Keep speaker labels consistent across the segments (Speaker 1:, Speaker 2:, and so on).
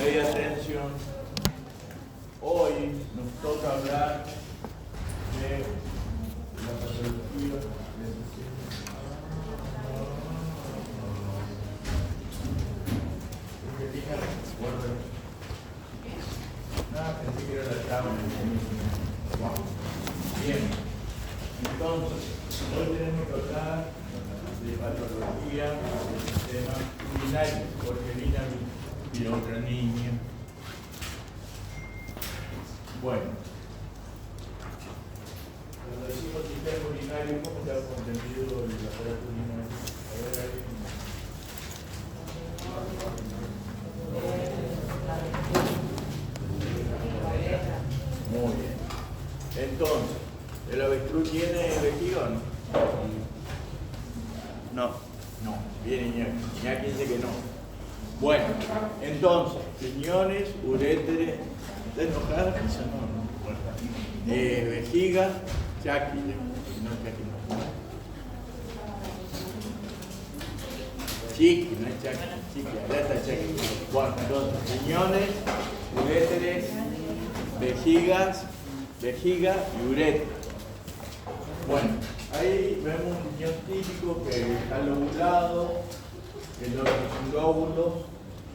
Speaker 1: media tensión. Hoy nos toca hablar de la patología del sistema. Pensé que era la tabla. Bien, entonces, hoy tenemos que hablar de patología del sistema urinario, porque vino y otra niña. Bueno, cuando decimos sistema urinario, ¿cómo está comprendido el aparato urinario? A ver, ahí. Muy bien. Entonces, ¿el avestruz tiene vejiga o no? No. No. Bien, Iñaki. Iñaki dice que no. Bueno, entonces, riñones, uréteres, ¿está enojada? Eso no. Bueno. Vejiga, Chaki. No, Chaki no. Chiqui, no es Chaki. Chiqui, allá está Chaki. Bueno, entonces, riñones, uréteres, vejiga y uretra. Bueno, ahí vemos un riñón típico que está lobulado, que es un lóbulo.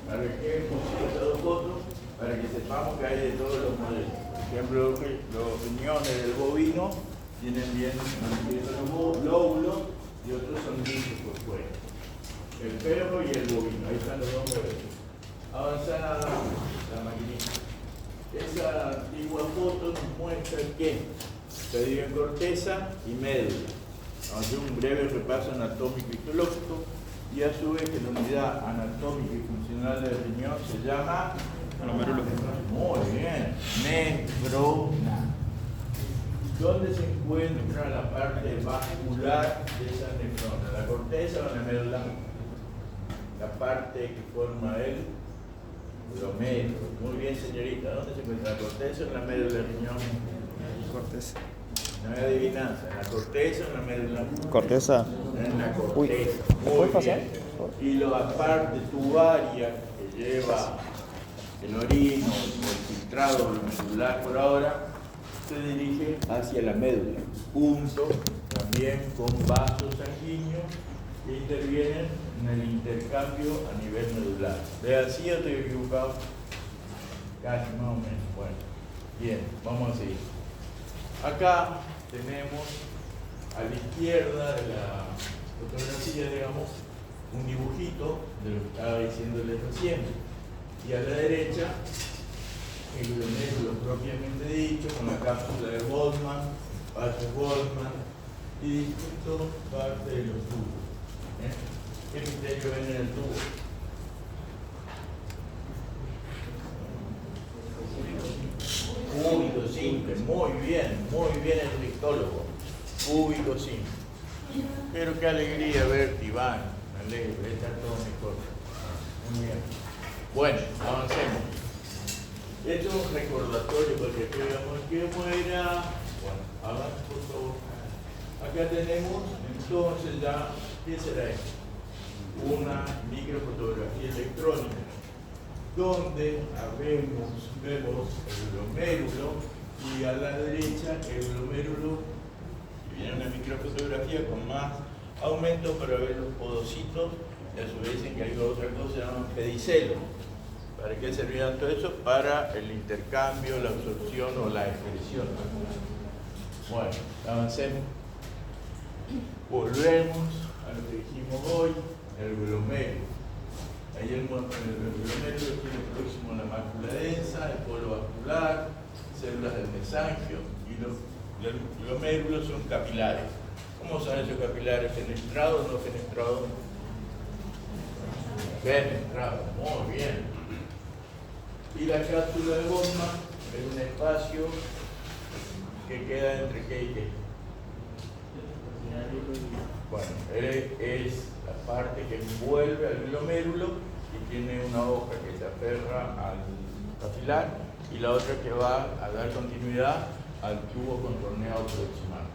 Speaker 1: Para que puse estas dos fotos, para que sepamos que hay de todos los modelos. Por ejemplo, los riñones del bovino tienen bien los lóbulos y otros son lisos por fuera. El perro y el bovino, ahí están los dos modelos. Avanzada la maquinita. Esa antigua foto nos muestra que se divide en corteza y médula. Vamos a hacer un breve repaso anatómico y histológico y a su vez que la unidad anatómica y funcional del riñón se llama glomérulo. Muy bien, nefrona. ¿Dónde se encuentra la parte vascular de esa nefrona? ¿La corteza o la médula? La parte que forma el glomérulo. Muy bien, señorita. ¿Dónde se encuentra la corteza o en la médula del riñón?
Speaker 2: Corteza.
Speaker 1: No hay adivinanza. ¿En la corteza o en la médula?
Speaker 2: Corteza.
Speaker 1: En la corteza.
Speaker 2: Uy.
Speaker 1: Muy
Speaker 2: pasar?
Speaker 1: bien. Y la parte tubaria que lleva el orino, el filtrado glomerular por ahora, se dirige hacia la médula. Junto también con vasos sanguíneos que intervienen en el intercambio a nivel medular. ¿Vea así o estoy equivocado? Casi más o menos. Bueno, bien, vamos a seguir. Acá tenemos a la izquierda de la fotografía, digamos, un dibujito de lo que estaba diciéndoles recién. Y a la derecha, el glomérulo propiamente dicho, con la cápsula de Goldman, vasos Goldman y distintas partes de los tubos. ¿Qué misterio ven en el tubo? Cúbico simple, muy bien el rictólogo. Cúbico simple. Pero qué alegría verte, Iván. Me alegro, está todo mejor. Muy bien. Bueno, avancemos. Esto es un recordatorio porque queremos que muera. Bueno, avance por favor. Acá tenemos entonces ya, ¿qué será esto? Una microfotografía electrónica donde vemos el glomérulo y a la derecha el glomérulo, y viene una microfotografía con más aumento para ver los podocitos, y a su vez dicen que hay otra cosa que se llama pedicelo. ¿Para qué servirá todo eso? Para el intercambio, la absorción o la excreción. Bueno, avancemos. Volvemos a lo que dijimos hoy, el glomérulo. Ahí el glomérulo tiene próximo a la mácula densa, el polo vascular, células del mesangio, y los glomérulos son capilares. ¿Cómo son esos capilares? ¿Fenestrados o no fenestrados? Fenestrados, muy bien. Y la cápsula de Goldman es un espacio que queda entre qué y qué. Bueno, es la parte que envuelve al glomérulo y tiene una hoja que se aferra al capilar y la otra que va a dar continuidad al tubo contorneado proximal.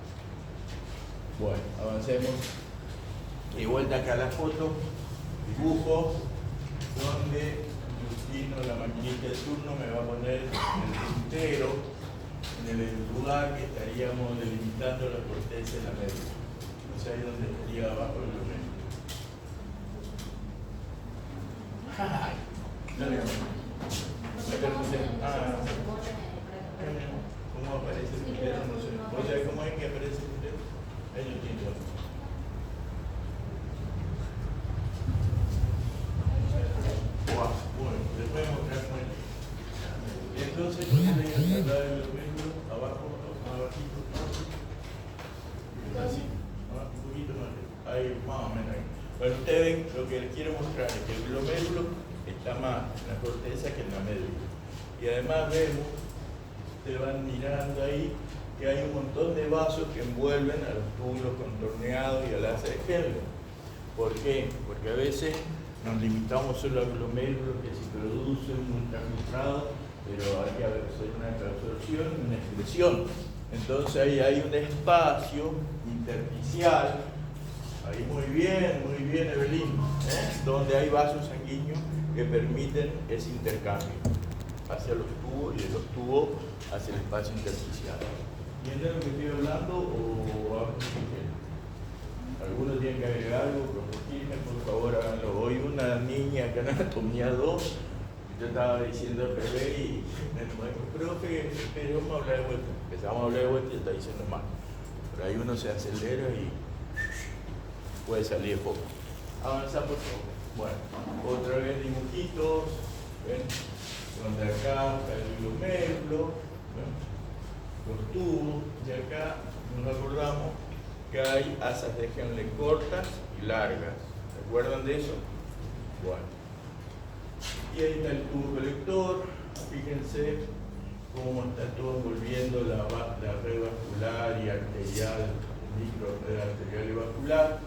Speaker 1: Bueno, avancemos. Y vuelta acá a la foto, dibujo, donde Justino, la maquinita y este turno me va a poner el puntero en el lugar que estaríamos delimitando la corteza en la médula. O sea, ahí donde estaría abajo el glomérulo. ¡Ay! Dale, ¿cómo aparece el puntero? No sé. ¿Vos sabés cómo es que aparece el puntero? Ahí lo tiene. Bueno, les voy a mostrar cómo es. Entonces, voy a ir a el glomérulo abajo, abajito, así, un poquito más, ahí, más o menos ahí. Bueno, ustedes ven, lo que les quiero mostrar es que el glomérulo está más en la corteza que en la médula. Y además vemos, ustedes van mirando ahí, que hay un montón de vasos que envuelven a los túbulos contorneados y al asa de Henle. ¿Por qué? Porque a veces nos limitamos solo al glomérulo que se produce un ultrafiltrado, pero hay que hacer una absorción y una excreción. Entonces ahí hay un espacio intersticial, ahí muy bien Evelyn, donde hay vasos sanguíneos que permiten ese intercambio hacia los tubos y de los tubos hacia el espacio intersticial. ¿Entienden lo que estoy hablando o hablo de algunos tienen que agregar algo? Por favor, háganlo. Hoy una niña que en anatomía 2, yo estaba diciendo al bebé y me dijo, profe, pero vamos a hablar de vuelta. Empezamos a hablar de vuelta y está diciendo mal. Pero ahí uno se acelera y puede salir poco. Avanza por favor. Bueno, otra vez dibujitos. ¿Ven? Donde acá está el glomérulo, los tubos, y acá nos acordamos que hay asas de Henle cortas y largas. ¿Se acuerdan de eso? Bueno. Y ahí está el tubo colector. Fíjense cómo está todo envolviendo la red vascular y arterial, microred arterial y vascular,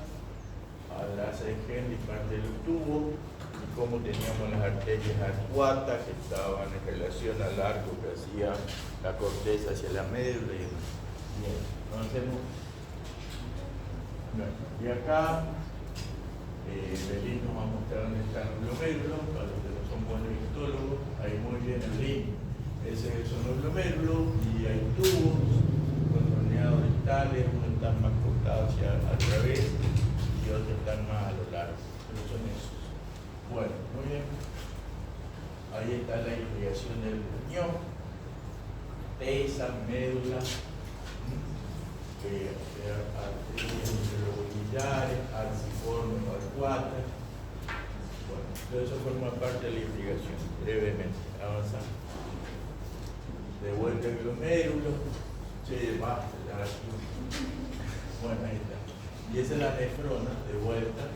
Speaker 1: a la asa de Henle y parte del tubo, y cómo teníamos las arterias arcuatas que estaban en relación al arco que hacía la corteza hacia la médula y demás. Bien, avancemos. Y acá Belín nos va a mostrar dónde están los glomérulos, para los que no son buenos histólogos. Ahí muy bien Belín. Ese son los glomérulos y hay tubos contorneados distales, unos están más cortados hacia al revés y otros están más a lo largo. Pero son esos. Bueno, muy bien. Ahí está la irrigación del riñón, tesa, médula, arterias interlobulares, arciformes, arcuatas. Bueno, todo eso forma parte de la irrigación. Brevemente, avanzamos. De vuelta el glomérulo. Sí, basta, ya aquí. Bueno, ahí está. Y esa es la nefrona, de vuelta.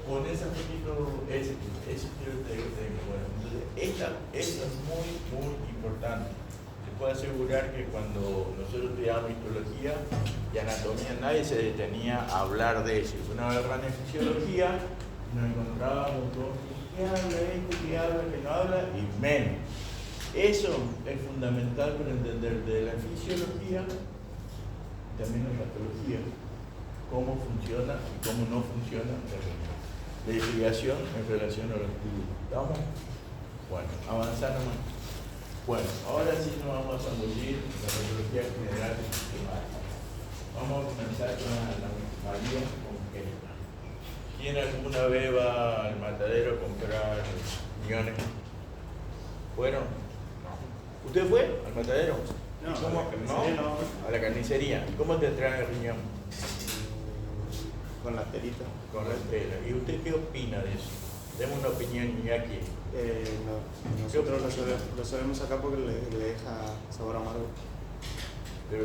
Speaker 1: Con ese poquito, ese quiero te tengo. Bueno, entonces, esto es muy importante. Puedo asegurar que cuando nosotros estudiábamos histología y anatomía, nadie se detenía a hablar de eso. Una agarran en fisiología, nos encontrábamos con ¿qué habla esto? ¿Qué habla? ¿Qué no habla? Y menos. Eso es fundamental para entender de la fisiología, también la patología, cómo funciona y cómo no funciona la riñón. La irrigación en relación a los tubos. ¿Estamos? Bueno, avanzar nomás. Bueno, ahora sí nos vamos a zambullir en la patología general y sistemática. Vamos a comenzar con la anomalía congénita. ¿Quién alguna vez va al matadero a comprar riñones? ¿Fueron? ¿Usted fue al matadero?
Speaker 2: No,
Speaker 1: ¿Cómo?
Speaker 2: a la carnicería no.
Speaker 1: A la carnicería. ¿Y cómo te traen el riñón?
Speaker 2: Con las telitas.
Speaker 1: Con la tela. ¿Y usted qué opina de eso? Deme una opinión aquí.
Speaker 2: No, nosotros lo sabemos acá porque le deja sabor amargo.
Speaker 1: ¿Pero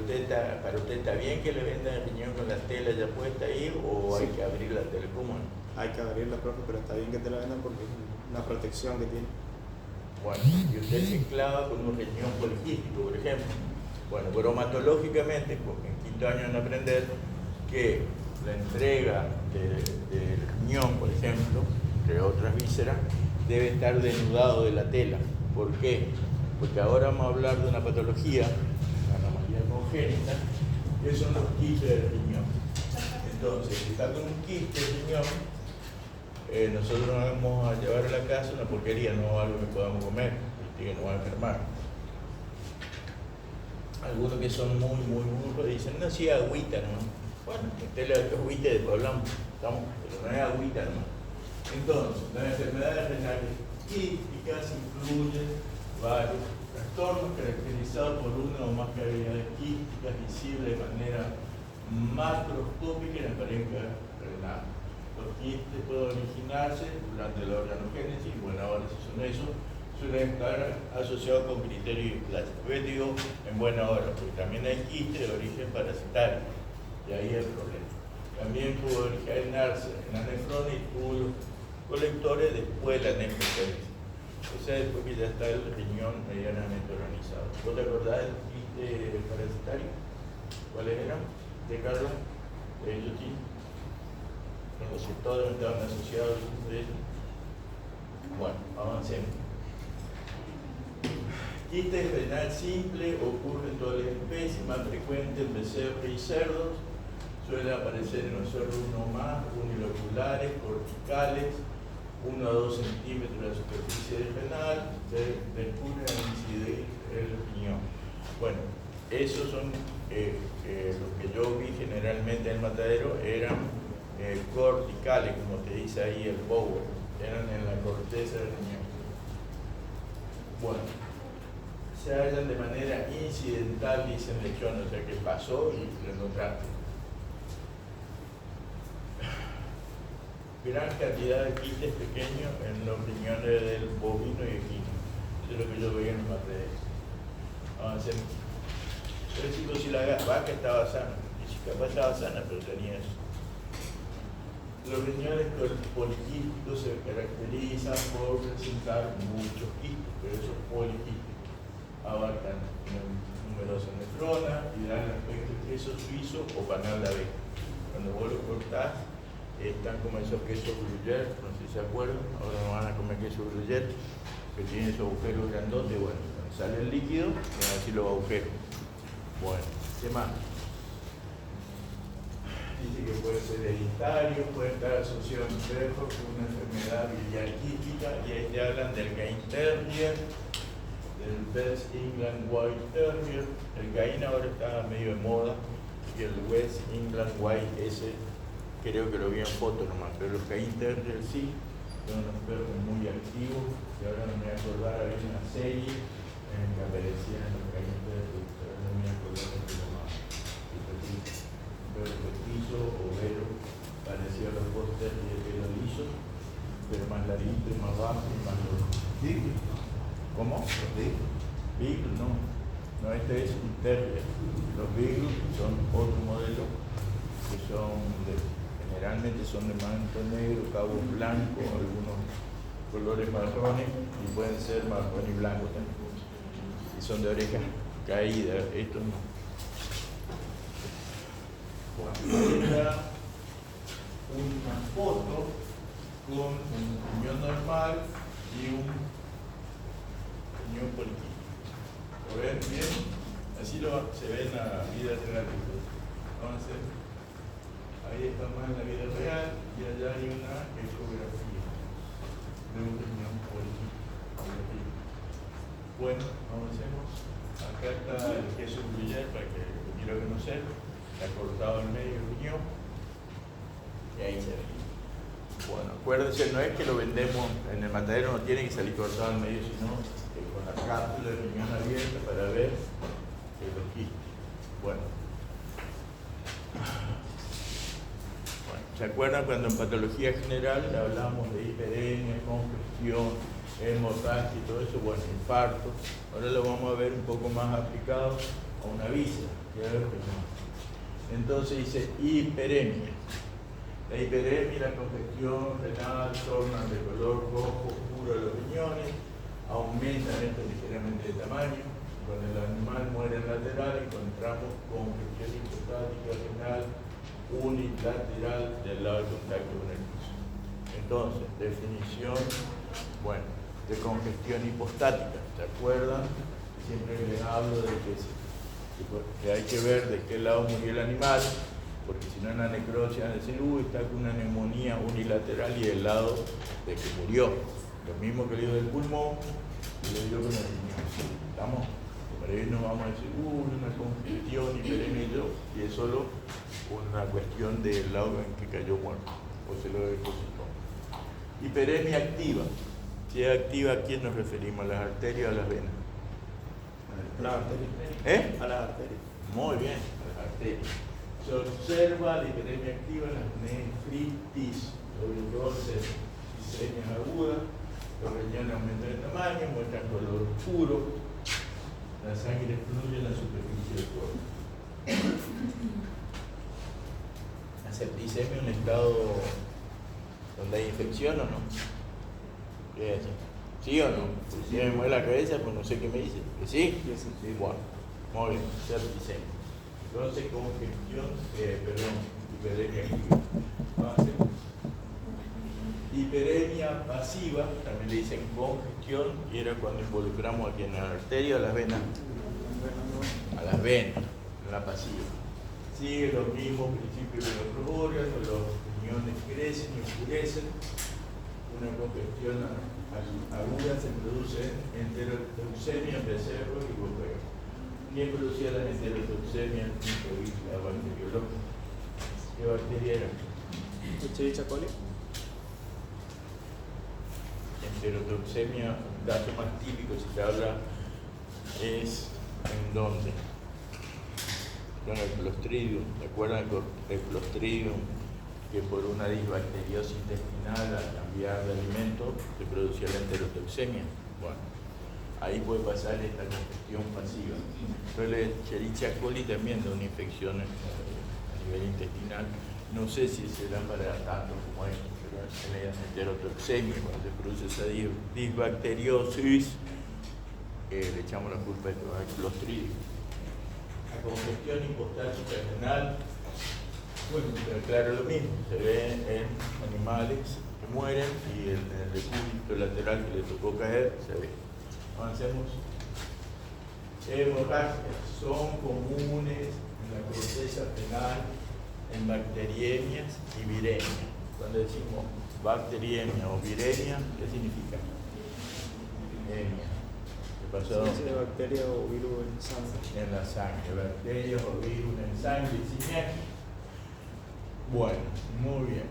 Speaker 1: para usted está bien que le vendan el riñón con la tela ya puesta ahí o
Speaker 2: Sí.
Speaker 1: hay que abrir la tela? ¿Cómo?
Speaker 2: Hay que abrirla, profe, pero está bien que te la vendan porque es una protección que tiene.
Speaker 1: Bueno, y usted se clava con un riñón poliquístico, por ejemplo. Bueno, bromatológicamente, en quinto año van a aprender que la entrega del riñón, por ejemplo, entre otras vísceras, debe estar denudado de la tela. ¿Por qué? Porque ahora vamos a hablar de una patología, la anomalía congénita, que son los quistes del riñón. Entonces, si está con un quiste el riñón, nosotros nos vamos a llevar a la casa una porquería, no algo que podamos comer y que nos va a enfermar. Algunos que son muy burros dicen, no, sí, agüita nomás. Bueno, usted la agüita de hablamos, estamos, pero no es agüita nomás. Entonces, las enfermedades renales quísticas incluyen varios trastornos caracterizados por una o más cavidades quísticas visibles de manera macroscópica en la pareja renal. Los quistes pueden originarse durante la organogénesis, bueno, ahora si son eso, suelen estar asociados con criterios clásicos. Yo digo en buena hora, porque también hay quistes de origen parasitario, y ahí es el problema. También puede originarse en la nefrona y túbulos colectores después de la nefrogénesis. O sea, después que ya está el riñón medianamente organizado. ¿Vos te acordás del quiste parasitario? ¿Cuáles eran? ¿De Carlos? ¿De Yotín? Los sectores estaban asociados de ellos. Bueno, avancemos. Quiste renal simple ocurre en todas las especies, más frecuente en becerros y cerdos. Suele aparecer en los cerdos uno más, uniloculares, corticales, 1 a 2 centímetros de la superficie renal, descubre a incidir el riñón. Bueno, esos son los que yo vi generalmente en el matadero, eran corticales, como te dice ahí el Bower, eran en la corteza del riñón. Bueno, se hallan de manera incidental, dicen lechones, o sea que pasó y lo encontraste. Gran cantidad de quistes pequeños en los riñones del bovino y equino. Eso es lo que yo veía en el matadero. Avancemos. Pero chicos, si la vaca estaba sana, y si capaz estaba sana, pero tenía eso. Los riñones poliquísticos se caracterizan por presentar muchos quistes, pero esos poliquísticos abarcan numerosas nefronas y dan el aspecto de queso suizo o panal de abeja. Cuando vos lo cortás, están como esos quesos gruyère, no sé si se acuerdan, ahora no van a comer queso gruyère, que tiene esos agujeros grandotes. Bueno, cuando sale el líquido, van así los agujeros. Bueno, ¿qué más? Dice que puede ser hereditario, puede estar asociado a enfermos con una enfermedad biliar quística, y ahí te hablan del Cairn Terrier, del West England White Terrier. El Cairn ahora está medio de moda, y el West England White ese creo que lo vi en foto nomás, pero los Cairn Terrier sí, son unos perros muy activos, y ahora no me voy a acordar, había una serie en que aparecían los Cairn Terrier, pero no me voy a acordar de lo más. Petizo, overo, parecía a los postes de pelo liso, pero más larguito y más bajo y más duro.
Speaker 3: Beagle.
Speaker 1: ¿Cómo?
Speaker 3: Los Beagle.
Speaker 1: Beagle, no. No, este es un terrier. Los Beagle son otro modelo que son generalmente son de manto negro, cabo blanco, algunos colores marrones y pueden ser marrón y blanco también. Y son de orejas caídas, estos no. Ahí está una foto con un riñón normal y un riñón poliquístico. ¿Lo ven bien? Así se ve en la vida real. Entonces, ahí está más en la vida real y allá hay una ecografía de un riñón poliquístico. Bueno, avancemos. Acá está el queso gruyère para que lo quiera conocer. Está cortado en medio del riñón y ahí se ve. Bueno, acuérdense, no es que lo vendemos en el matadero, no tiene que salir cortado en medio, sino que con la cápsula del riñón abierta para ver los quistes. Bueno, ¿se acuerdan cuando en patología general hablamos de hiperemia, congestión, hemorragia y todo eso? Bueno, infarto. Ahora lo vamos a ver un poco más aplicado a una víscera. Entonces dice hiperemia. La hiperemia y la congestión renal tornan de color rojo oscuro los riñones, aumentan estos ligeramente de tamaño. Cuando el animal muere en lateral encontramos congestión hipostática renal unilateral del lado de contacto con el piso. Entonces, definición, bueno, de congestión hipostática. ¿Se acuerdan? Siempre les hablo de que hay que ver de qué lado murió el animal. porque si no en la necropsia van a decir, está con una neumonía unilateral y del lado de que murió. Lo mismo que le dio del pulmón, y le dio con el riñón. ¿Estamos? Por ahí no vamos a decir, una congestión hiperemia, y es solo una cuestión del lado en que cayó muerto, o se lo depositó. Hiperemia activa. Si es activa, ¿a quién nos referimos? ¿A las arterias o a las venas?
Speaker 2: A las arterias. A las arterias.
Speaker 1: Muy bien, a las arterias. Se observa la hiperemia activa en las nefritis, sobredosis, isemias agudas, los riñones aumentan de tamaño, muestran color oscuro, la sangre fluye en la superficie del cuerpo. La septicemia es un estado donde hay infección o no. ¿Qué es eso? ¿Sí o no? Si me mueve la cabeza, pues no sé qué me dice. ¿Que sí? Sí, bueno. Muy bien, septicemia. Entonces, congestión, hiperemia activa. Hiperemia pasiva, también le dicen congestión, y era cuando involucramos aquí en la arteria o las venas. A las venas, en la pasiva. Sigue los mismos principios de los otros órganos, los riñones crecen y oscurecen. Una congestión aguda se produce enterotoxemia en becerros y boveros. ¿Quién producía la enterotoxemia en la bacteriología? ¿Qué bacteria era?
Speaker 2: Escherichia coli.
Speaker 1: Enterotoxemia, un dato más típico si se habla, es en dónde. Con el Clostridium. ¿Se acuerdan del Clostridium? Que por una disbacteriosis intestinal al cambiar de alimento se producía la enterotoxemia. Bueno, ahí puede pasar esta congestión pasiva. Pero el Escherichia coli también da una infección a nivel intestinal. No sé si será para tanto como esto, pero en la enterotoxemia, cuando se produce esa disbacteriosis, le echamos la culpa al Clostridium. La congestión hipostática renal, bueno, claro, lo mismo, se ve en animales que mueren y en el decúbito lateral que le tocó caer, se ve. Avancemos. Hemorragias son comunes en la corteza renal, en bacteriemias y viremias. Cuando decimos bacteriemia o viremia, ¿qué significa? Viremia. ¿Qué pasó?
Speaker 2: Sí, de bacteria o virus en sangre.
Speaker 1: En la sangre, bacterias o virus en sangre, simiasis. Bueno, muy bien.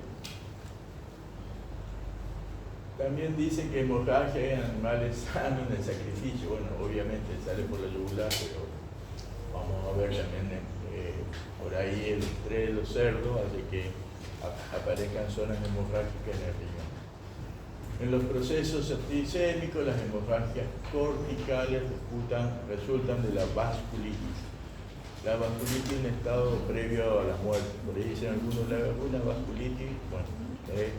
Speaker 1: También dice que hemorragia en animales sanos en el sacrificio. Bueno, obviamente sale por la yugular, pero vamos a ver también por ahí el estrés de los cerdos hace que aparezcan zonas hemorrágicas en el riñón. En los procesos septicémicos, las hemorragias corticales resultan de la vasculitis. La vasculitis es un estado previo a la muerte. Por ahí dicen algunos, una vasculitis, bueno,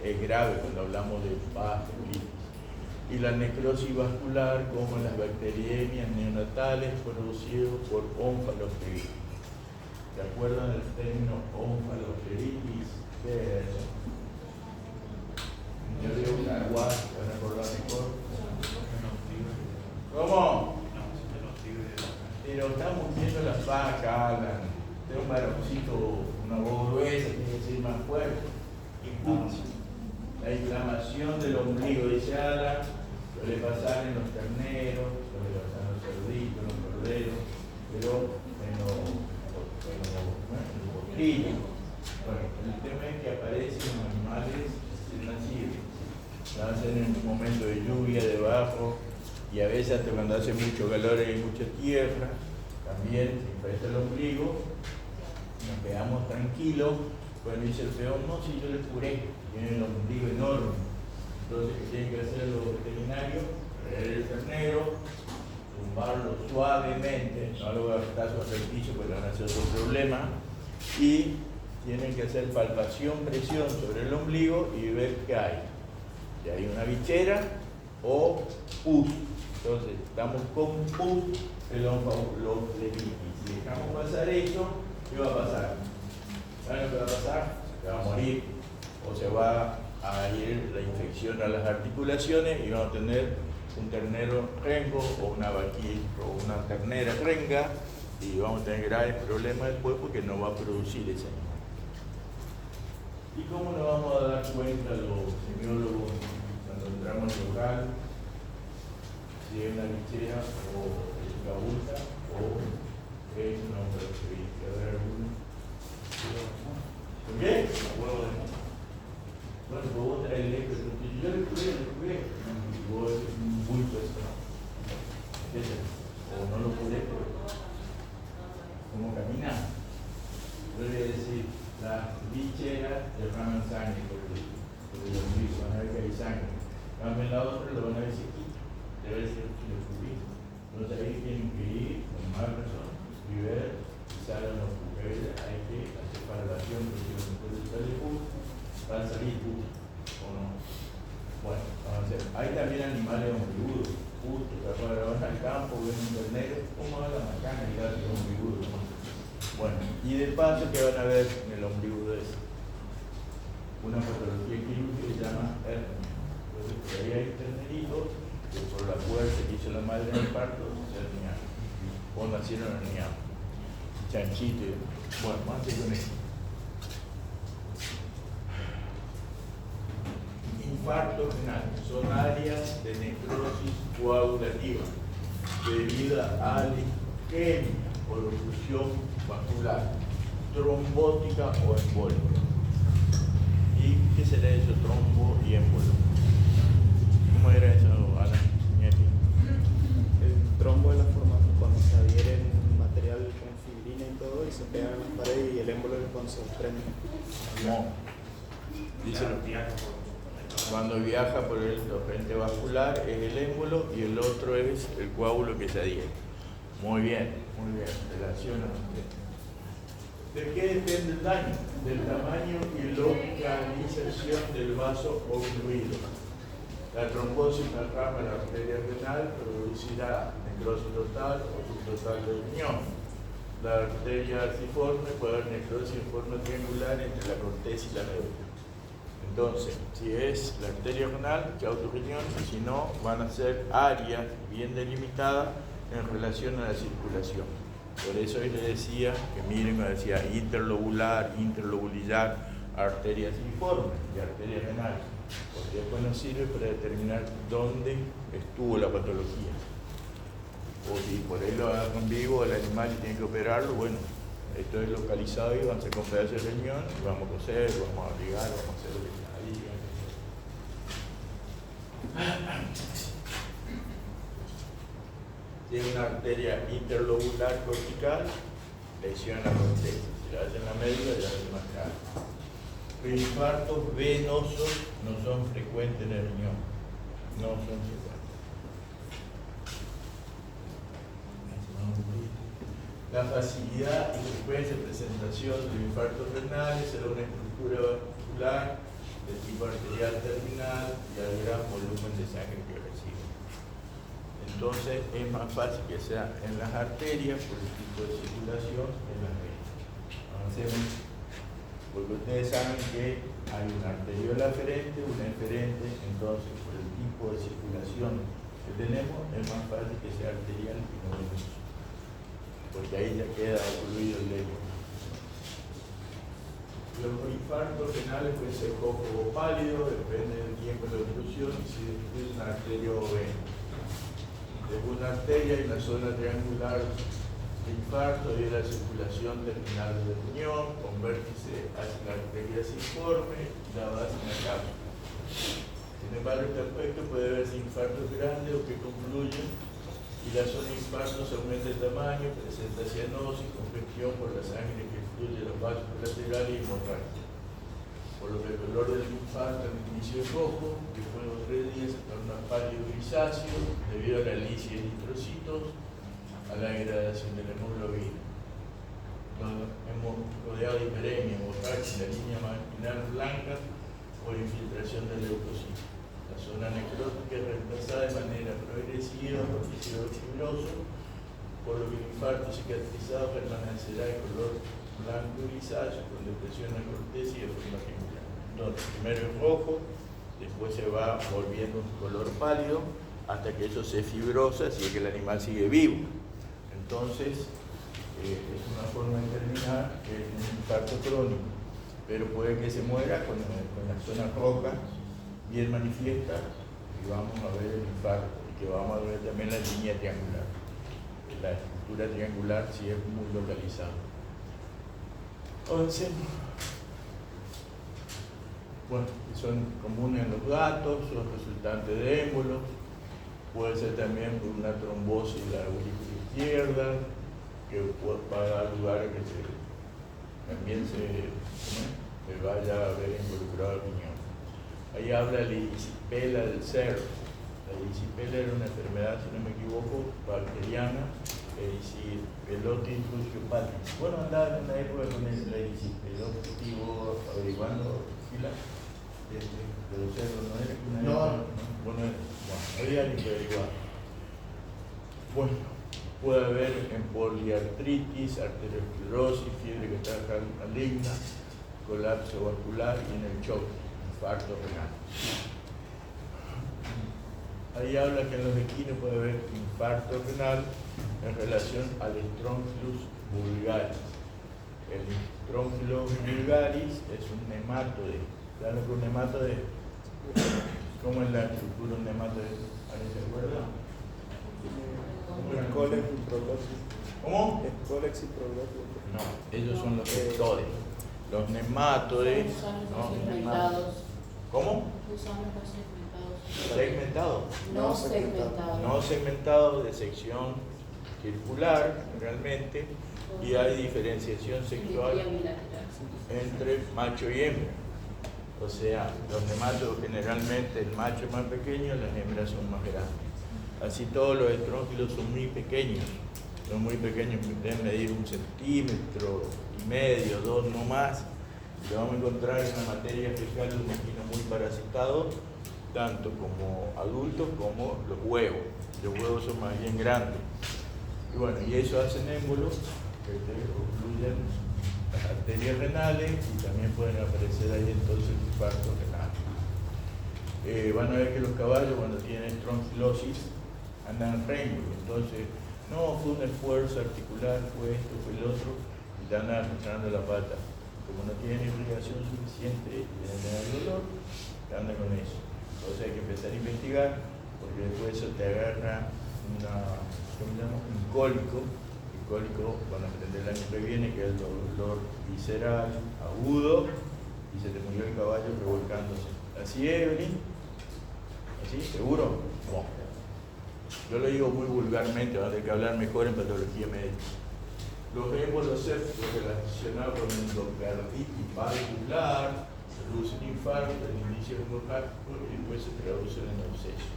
Speaker 1: es grave cuando hablamos de vasculitis. Y la necrosis vascular, como las bacteriemias neonatales producidas por onfalospiritis. ¿Se acuerdan del término onfalospiritis? ¿Qué es eso? Yo digo una aguas, ¿van a acordar mejor? ¿Cómo? Pero estamos viendo las vacas, tengo un varoncito, una voz gruesa, tiene que ser más fuerte. La inflamación del ombligo, dice Ada, suele pasar en los terneros, suele pasar en los cerditos, en los corderos, pero en los potrillos. Bueno, el tema es que aparecen animales recién nacidos. Nacen en un momento de lluvia debajo, y a veces hasta cuando hace mucho calor y hay mucha tierra, también se infecta el ombligo, nos quedamos tranquilos. Bueno, dice el peón, no, si yo le curé, tiene el ombligo enorme. Entonces, ¿qué tienen que hacer los veterinarios? Traer el ternero, tumbarlo suavemente, no lo tazo al piso porque van a hacer otro problema, y tienen que hacer palpación, presión sobre el ombligo y ver qué hay. Si hay una bichera o pus. Entonces, estamos con pus el onfalospiritis. Si dejamos pasar eso, ¿qué va a pasar? ¿Saben lo que va a pasar? Se va a morir o se va a ir la infección a las articulaciones y vamos a tener un ternero rengo o una vaquilla o una ternera renga y vamos a tener graves problemas después porque no va a producir ese animal. ¿Y cómo nos vamos a dar cuenta los semiólogos cuando entramos al local si es una bichera o es una adulta o es una característica? ¿A ver alguno? ¿Por qué? Bueno, pues vos traes el eco, yo le jugué, y vos es un bulto eso. O no lo pude, como caminar. Yo le voy a decir, las bicheras derraman sangre por el ombligo, van a ver que hay sangre. Cambien la otra, lo van a ver chiquito, debe ser que lo cubrí. Entonces ahí tienen que ir con más razón y ver si salen los juguetes, hay que hacer separación, porque no se puede salir justo, va a salir justo, o no. Bueno, vamos a hacer. Hay también animales ombligudos, justo, que ahora van al campo, ven un ternero, ¿cómo va la macana y gato ombligudo? Bueno, y de paso que van a ver en el ombligo de eso, una patología quirúrgica que se llama hernia. Entonces, por ahí hay terneritos que por la fuerza que hizo la madre en el parto se herniaron, o nacieron herniados, chanchito. Bueno, más que con esto. Infarto renal son áreas de necrosis coagulativa debido a la isquemia o oclusión vascular, trombótica o embólica. ¿Y qué será eso, trombo y émbolo? ¿Cómo era eso, Ana?
Speaker 2: El trombo es la forma cuando se adhiere en material con fibrina y todo y se pegan en las paredes, y el émbolo es cuando se desprende.
Speaker 1: No. Dice cuando viaja por el torrente vascular es el émbolo y el otro es el coágulo que se adhiere. Muy bien, relaciona. ¿De qué depende el daño? Del tamaño y localización del vaso ocluido. La trombosis en la rama de la arteria renal producirá necrosis total o subtotal del riñón. La arteria arciforme puede haber necrosis en forma triangular entre la corteza y la médula. Entonces, si es la arteria renal, que autorriñón, y si no, van a ser áreas bien delimitadas en relación a la circulación. Por eso él le decía, que miren, me decía interlobular, interlobular, arteria arciforme y arteria renal, porque después nos sirve para determinar dónde estuvo la patología. O si por ahí lo agarran vivo el animal y tienen que operarlo, bueno, esto es localizado y van a ser con pedazos de riñón, y vamos a coser, vamos a ligar, vamos a hacer lo que tiene una arteria interlobular cortical, lesiona la corteza. Si la hacen en la médula, ya es más caro. Los infartos venosos no son frecuentes en el riñón. No son frecuentes. La facilidad y frecuencia de presentación de infartos renales será una estructura vascular de tipo arterial terminal y al gran volumen de sangre que recibe. Entonces es más fácil que sea en las arterias por el tipo de circulación en las venas. Avancemos, porque ustedes saben que hay una arteriola aferente, una eferente, entonces por el tipo de circulación que tenemos es más fácil que sea arterial y no venoso, porque ahí ya queda ocluido el lego. Los infartos renales pueden ser cojo o pálido, depende del tiempo de la oclusión y si es una arteria o vena. Después una arteria y una zona triangular de infarto y la circulación terminal del riñón, con vértice hacia la arteria ciforme y la base en la cápsula. Sin embargo, este aspecto puede verse infartos grandes o que concluyen y la zona de infarto se aumenta el tamaño, presenta cianosis, congestión por la sangre que fluye los vasos laterales y hemorragia. Por lo que el color del infarto al inicio es rojo, después de los 3 días se torna pálido grisáceo debido a la lisis de eritrocitos, a la degradación de la hemoglobina. Hemos rodeado de hiperemia, hemorragia, la línea macular blanca por infiltración de leucocitos. La zona necrótica es reemplazada de manera progresiva por tejido fibroso, por lo que el infarto cicatrizado permanecerá de color blanco grisáceo con depresión en la corteza y de forma triangular. Entonces, primero es rojo, después se va volviendo un color pálido hasta que eso se fibrosa, así es que el animal sigue vivo. Entonces, es una forma de determinar que es un infarto crónico. pero puede que se muera con las zonas rojas bien manifiestas y vamos a ver el infarto, y que vamos a ver también la línea triangular. La estructura triangular si es muy localizada. Avancemos. Bueno, son comunes en los gatos, son resultantes de émbolos, puede ser también por una trombosis de la aurícula izquierda, que va a dar lugar a que también se vaya a ver involucrado el riñón. Ahí habla la erisipela del cerdo. La erisipela era una enfermedad, si no me equivoco, bacteriana, erisipelotis rugiopatris. Bueno, andaba en una época con la erisipelotis averiguando fila de los cerdos, ¿no era?
Speaker 3: No.
Speaker 1: Bueno, había ni que averiguar. Bueno, puede haber en poliartritis, arteriosclerosis, fiebre catarral maligna, colapso vascular y en el shock, infarto renal. Ahí habla que en los equinos puede haber infarto renal en relación al Strongylosis vulgaris. El Strongylosis vulgaris es un nematode. ¿Saben lo que es un nematode? ¿Cómo es la estructura de un nematode? ¿Alguien se acuerda?
Speaker 2: Escolex y prológico.
Speaker 1: ¿Cómo?
Speaker 2: Escolex y prológico.
Speaker 1: No, ellos son los vectores. Los nematodes.
Speaker 4: Gusanos segmentados.
Speaker 1: ¿Cómo?
Speaker 4: Gusanos no segmentados.
Speaker 1: Segmentado.
Speaker 4: No segmentados.
Speaker 1: No segmentado, de sección circular realmente, y hay diferenciación sexual entre macho y hembra. O sea, los nematodos generalmente el macho es más pequeño, las hembras son más grandes. Así todos los estrongílos son muy pequeños, pueden medir 1,5 centímetros, 2, no más. Y lo vamos a encontrar en la materia fecal de un equino muy parasitado, tanto como adultos como los huevos. Los huevos son más bien grandes. Y bueno, y eso hacen émbolos que ocluyen las arterias renales y también pueden aparecer ahí entonces infartos renales. Van a ver que los caballos cuando tienen estrongilosis andan rémolo, entonces no fue un esfuerzo articular, fue esto, fue el otro, y te andan arrastrando la pata. Como no tienen irrigación suficiente y tienen tener dolor, te andan con eso. Entonces hay que empezar a investigar, porque después eso te agarra un cólico. El cólico van a aprender el año que viene, que es el dolor visceral, agudo, y se te murió el caballo revolcándose. ¿Así es, Evelyn? ¿Así? ¿Seguro? No. Yo lo digo muy vulgarmente, van a tener que hablar mejor en patología médica. Los émbolos sépticos relacionados con endocarditis valvular producen infarto, el inicio endocárdico y después se traducen en absceso.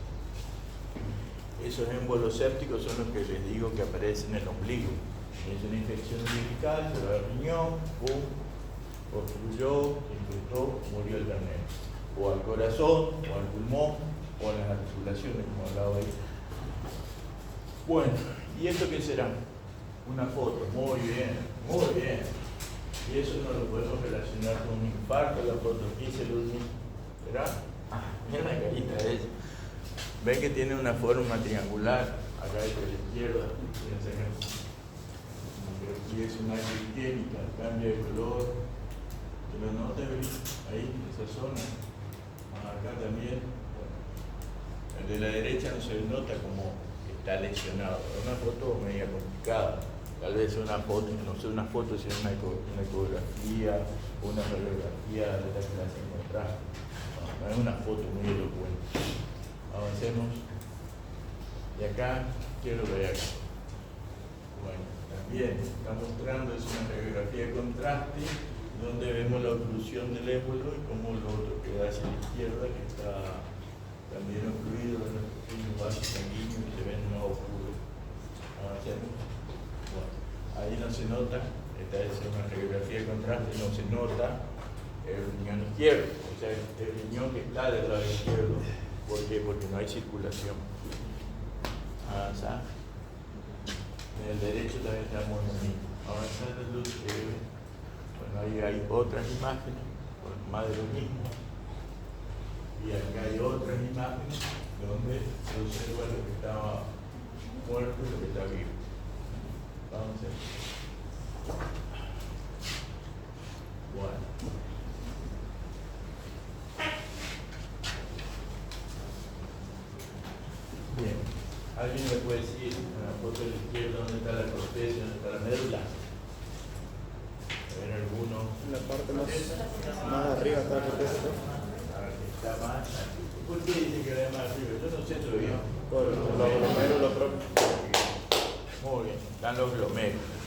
Speaker 1: Esos émbolos sépticos son los que les digo que aparecen en el ombligo. Es una infección umbilical, se va al riñón, pum, obstruyó, infectó, murió el carnero. O al corazón, o al pulmón, o a las articulaciones, como hablaba ahí. Bueno, ¿y esto qué será? Una foto, muy bien, muy bien. Y eso no lo podemos relacionar con un infarto, la foto aquí se lo dice, ¿verdad? Mira la carita de ella. Ven que tiene una forma triangular, acá es a la izquierda, aquí es una higiénica, cambia de color, ¿te lo notas ahí, en esa zona? Acá también, bueno. El de la derecha no se nota como que está lesionado, es una foto media complicada, tal vez una foto, no sé, una foto sino una ecografía, una radiografía de la clase en contraste, no es una foto muy elocuente. Avancemos. Y acá, quiero ver acá. Bueno, también está mostrando, es una radiografía de contraste, donde vemos la oclusión del émbolo y como lo otro queda hacia la izquierda, que está también ocluido en los pequeños vasos sanguíneos y se ven más oscuros. Avancemos. Bueno, ahí no se nota, esta es una radiografía de contraste, no se nota el riñón izquierdo, o sea, el riñón que está del lado izquierdo. ¿Por qué? Porque no hay circulación. Avanzar. En el derecho también estamos en lo mismo. Avanzar en luz. Bueno, ahí hay otras imágenes, más de lo mismo. Y acá hay otras imágenes donde se observa lo que estaba muerto y lo que está vivo. Vamos a ver. Bueno. decir en la foto de la izquierda dónde está la corteza, dónde está la médula. A ver, alguno.
Speaker 2: En la parte más arriba está la corteza.
Speaker 1: Está más. ¿Por qué dice que era más arriba? Yo no sé todavía.
Speaker 2: Por los glomérulos propios.
Speaker 1: Muy bien, están los glomérulos.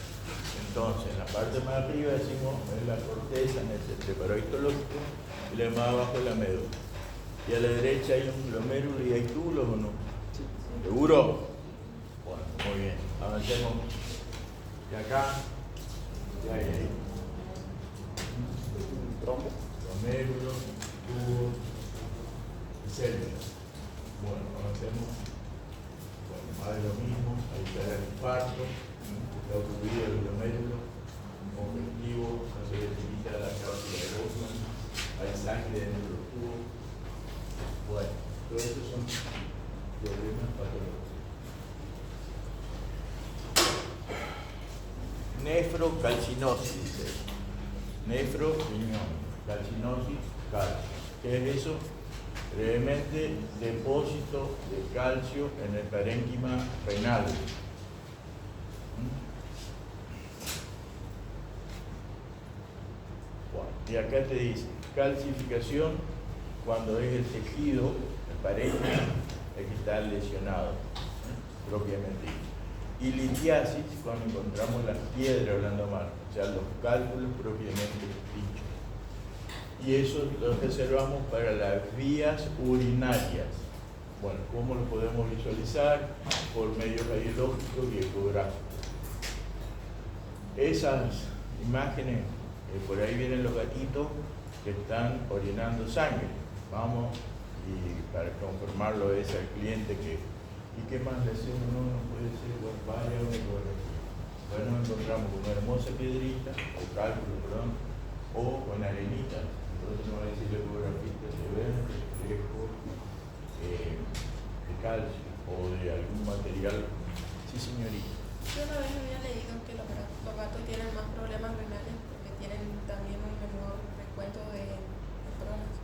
Speaker 1: Entonces, en la parte más arriba decimos es la corteza, en el separo histológico, y la más abajo es la médula. Y a la derecha hay un glomérulo y hay túbulos o no. ¿Seguro? Bueno, muy bien. Avancemos. Y acá, ya hay ahí.
Speaker 2: Trombo.
Speaker 1: Glomérulo, tubo y células. Bueno, avancemos. Bueno, más de lo mismo. Ahí está el infarto. Está ocurrido el glomérulo. Objetivo, no se delimita la cápsula de Bowman. Hay sangre dentro de los tubos. Bueno, todos esos son problemas patológicos. Nefrocalcinosis, dice. Nefroriñón, calcinosis, calcio. ¿Qué es eso? Brevemente, depósito de calcio en el parénquima renal. Bueno, y acá te dice, calcificación cuando es el tejido, el parénquima, el que está lesionado, propiamente dicho. Y litiasis cuando encontramos las piedras, hablando mal, o sea, los cálculos propiamente dichos. Y eso lo reservamos para las vías urinarias. Bueno, ¿cómo lo podemos visualizar? Por medios radiológicos y ecográficos. Esas imágenes, por ahí vienen los gatitos que están orinando sangre. Vamos, y para confirmarlo es al cliente que, ¿y qué más le hacemos? No puede ser, bueno, vaya una ecografía. Bueno, nos encontramos con una hermosa piedrita, o cálculo, perdón, o con arenita. Entonces nos va a decir la ecografista, se ve un reflejo de calcio o de algún material. Sí, señorita.
Speaker 3: Yo una vez había leído que los gatos tienen más problemas renales porque tienen también un menor recuento de nefronas.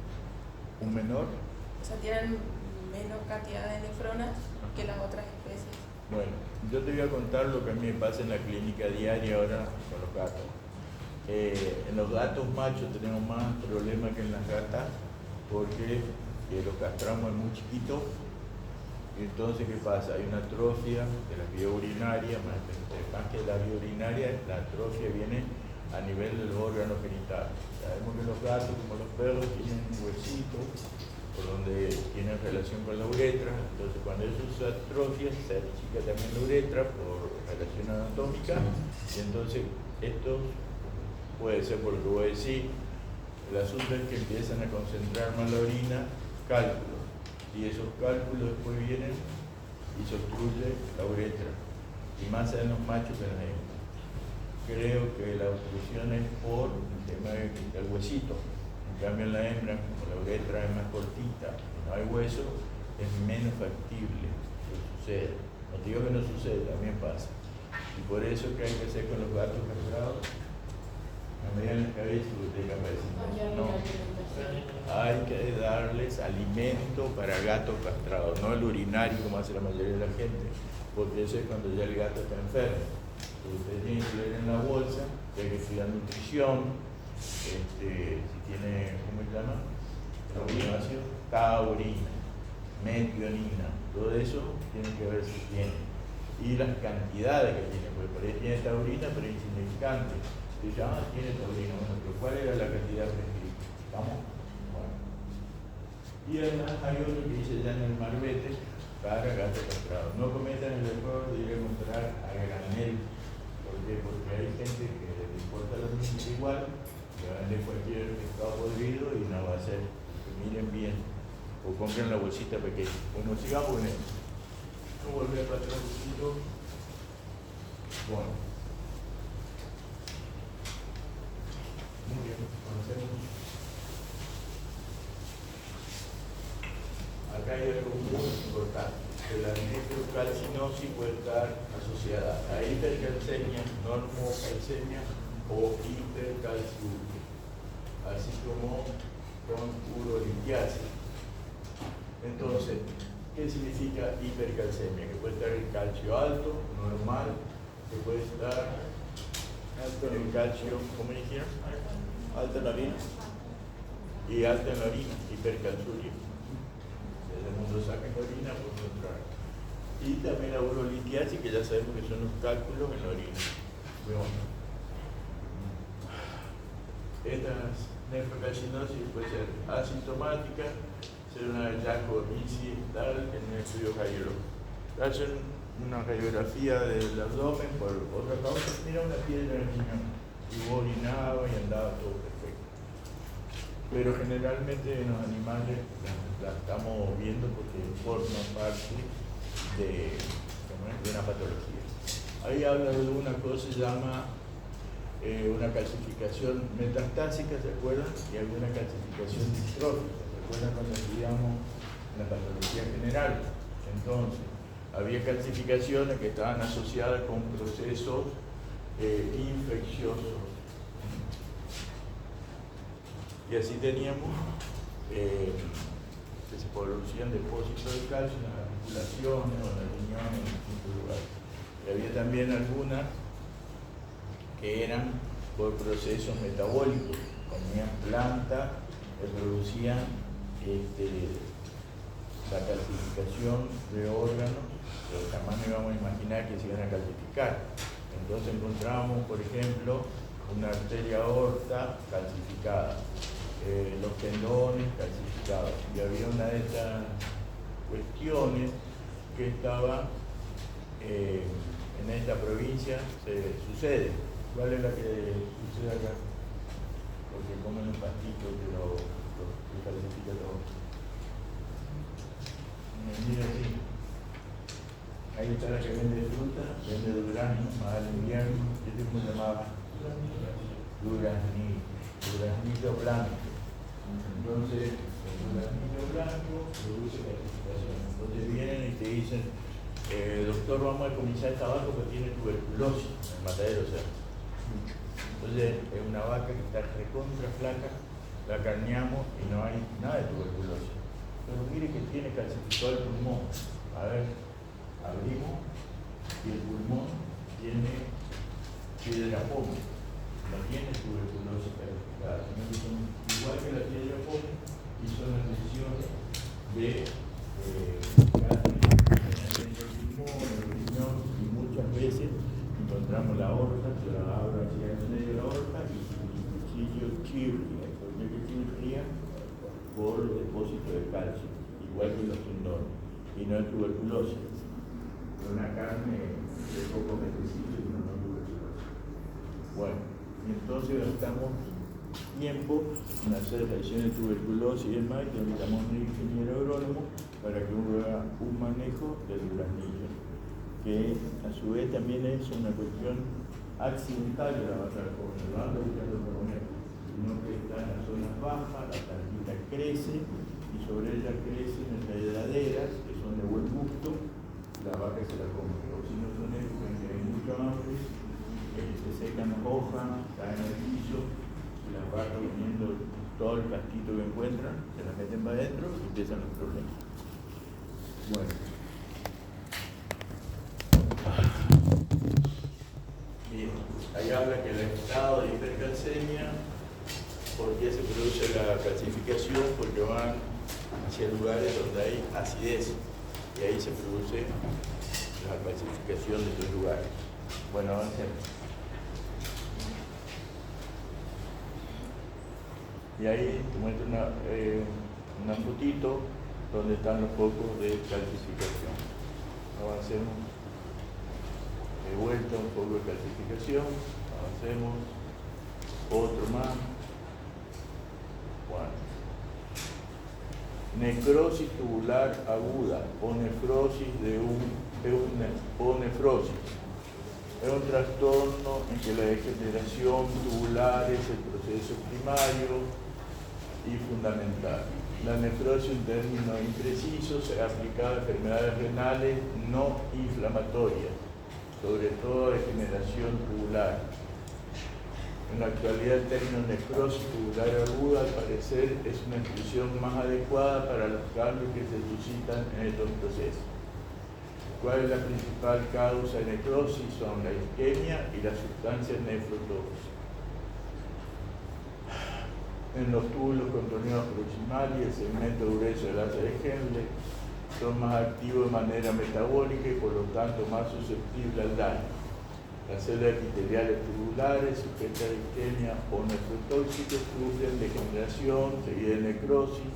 Speaker 1: ¿Un menor?
Speaker 3: O sea, tienen menos cantidad de nefronas que las otras especies.
Speaker 1: Bueno, yo te voy a contar lo que a mí me pasa en la clínica diaria ahora con los gatos. En los gatos machos tenemos más problemas que en las gatas porque los castramos muy chiquitos. Entonces, ¿qué pasa? Hay una atrofia de la vía urinaria, más que la vía urinaria, la atrofia viene a nivel del órgano genital. Sabemos que los gatos, como los perros, tienen un huesito por donde tienen relación con la uretra. Entonces, cuando eso se atrofia, se achica también la uretra por relación anatómica. Y entonces, esto puede ser por lo que voy a decir. El asunto es que empiezan a concentrar más la orina, cálculos. Y esos cálculos después vienen y se obstruye la uretra. Y más en los machos que en las hembras. Creo que la obstrucción es por el tema del huesito. En cambio en la hembra, como la uretra es más cortita y no hay hueso, es menos factible que suceda. No digo que no sucede, también pasa. Y por eso que hay que hacer con los gatos castrados, a medida en la cabeza y usted cabeza. No. Hay que darles alimento para gatos castrados, no el urinario como hace la mayoría de la gente, porque eso es cuando ya el gato está enfermo. Usted tiene que leer en la bolsa, que hay que estudiar nutrición, si tiene, ¿cómo se llama? Taurina, metionina, todo eso tiene que ver si tiene. Y las cantidades que tiene, porque por ahí tiene taurina, pero es insignificante. Se llama, tiene taurina, bueno, pero ¿cuál era la cantidad prescrita? ¿Estamos? Bueno. Y además hay otro que dice ya en el marbete para gato castrado. No cometan el error de ir a comprar a granel. ¿Por qué? Porque hay gente que le importa lo mismo igual, que va a vender cualquier pescado podrido y no va a ser. Que miren bien. O compren la bolsita pequeña. Bueno, sigamos con esto. Vamos a volver para atrás un poquito. Bueno. Muy bien, conocemos. Acá hay algo muy importante, que la nefrocalcinosis puede estar asociada a hipercalcemia, normocalcemia o hipercalciuria, así como con urolitiasis. Entonces, ¿qué ¿Qué significa hipercalcemia? Que puede estar el calcio alto, normal, que puede estar el calcio, ¿cómo dijeron?
Speaker 2: Alta en la orina.
Speaker 1: Y alta en la orina, hipercalciuria. Desde el mundo saca la orina por entrar. Y también la urolitiasis, que ya sabemos que son los cálculos en la orina. Bueno, estas nefrocalcinosis puede ser asintomática, ser una hallazgo incidental en un estudio radiológico. Hacen una radiografía del abdomen por otra causa, mira una piedra en el riñón, y vos orinaba y andaba todo perfecto. Pero generalmente en los animales la estamos viendo porque forman parte de una patología. Ahí habla de una cosa que se llama una calcificación metastásica, ¿se acuerdan? Y alguna calcificación distrófica, ¿se acuerdan cuando estudiamos la patología general? Entonces, había calcificaciones que estaban asociadas con procesos infecciosos. Y así teníamos que se producían depósitos de calcio en las articulaciones o en los riñones en distintos lugares. Y había también algunas que eran por procesos metabólicos, comían plantas que producían la calcificación de órganos, pero jamás no íbamos a imaginar que se iban a calcificar. Entonces encontramos, por ejemplo, una arteria aorta calcificada, los tendones calcificados, y había una de estas cuestiones que estaba en esta provincia, sucede. ¿Cuál es la que sucede acá? Porque comen un pastito que lo calcifica todo. Mira así. Ahí está la que vende fruta, vende durazno, más al invierno. ¿Qué se llamaba? Duraznillo blanco. Entonces, el duraznillo blanco produce calcificación. Entonces vienen y te dicen, doctor, vamos a decomisar esta vaca porque tiene tuberculosis en el matadero, o sea. Entonces es una vaca que está recontra flaca, la carneamos y no hay nada de tuberculosis. Pero mire que tiene calcificado el pulmón. A ver, abrimos y el pulmón tiene piedra pómez, no tiene tuberculosis calcificada, sino que son igual que la piedra pómez y son las lesiones de carne en el pulmón, en el riñón, y muchas veces encontramos la aorta, se la abro hacia el medio de la aorta y el cuchillo chirría. ¿Por qué chirría? Por depósito de calcio, igual que los tendones, y no es tuberculosis. Es una carne de poco metecitos y no tuberculosis. Bueno, entonces gastamos tiempo en hacer lesiones de tuberculosis y demás, y necesitamos un ingeniero agrónomo para que uno haga un manejo del duraznillo, que a su vez también es una cuestión accidental de la vaca joven, no anda buscando comer, sino que está en las zonas bajas, la plantita crece y sobre ella crecen enredaderas que son de buen gusto, la vaca se la come. O si no son épocas en que hay mucho hambre, se secan las hojas, caen al piso y las vacas comiendo todo el pastito que encuentran, se las meten para adentro y empiezan los problemas. Bueno. Bien, ahí habla que el estado de hipercalcemia, ¿por qué se produce la calcificación? Porque van hacia lugares donde hay acidez y ahí se produce la calcificación de estos lugares. Bueno, avancemos. Y ahí te muestro una fotito donde están los focos de calcificación. Avancemos. De vuelta un poco de calcificación, avancemos, otro más. Bueno. Necrosis tubular aguda o nefrosis o nefrosis. Es un trastorno en que la degeneración tubular es el proceso primario y fundamental. La nefrosis, un término impreciso, se aplica a enfermedades renales no inflamatorias, sobre todo degeneración tubular. En la actualidad el término necrosis tubular aguda al parecer es una expresión más adecuada para los cambios que se suscitan en estos procesos. ¿Cuál es la principal causa de necrosis? Son la isquemia y las sustancias nefrotóxicas. En los túbulos contorneados proximales y el segmento grueso del asa de Henle son más activos de manera metabólica y por lo tanto más susceptibles al daño. Las células epiteliales tubulares sujetas a isquemia o nefrotóxicos sufren degeneración, seguida de necrosis,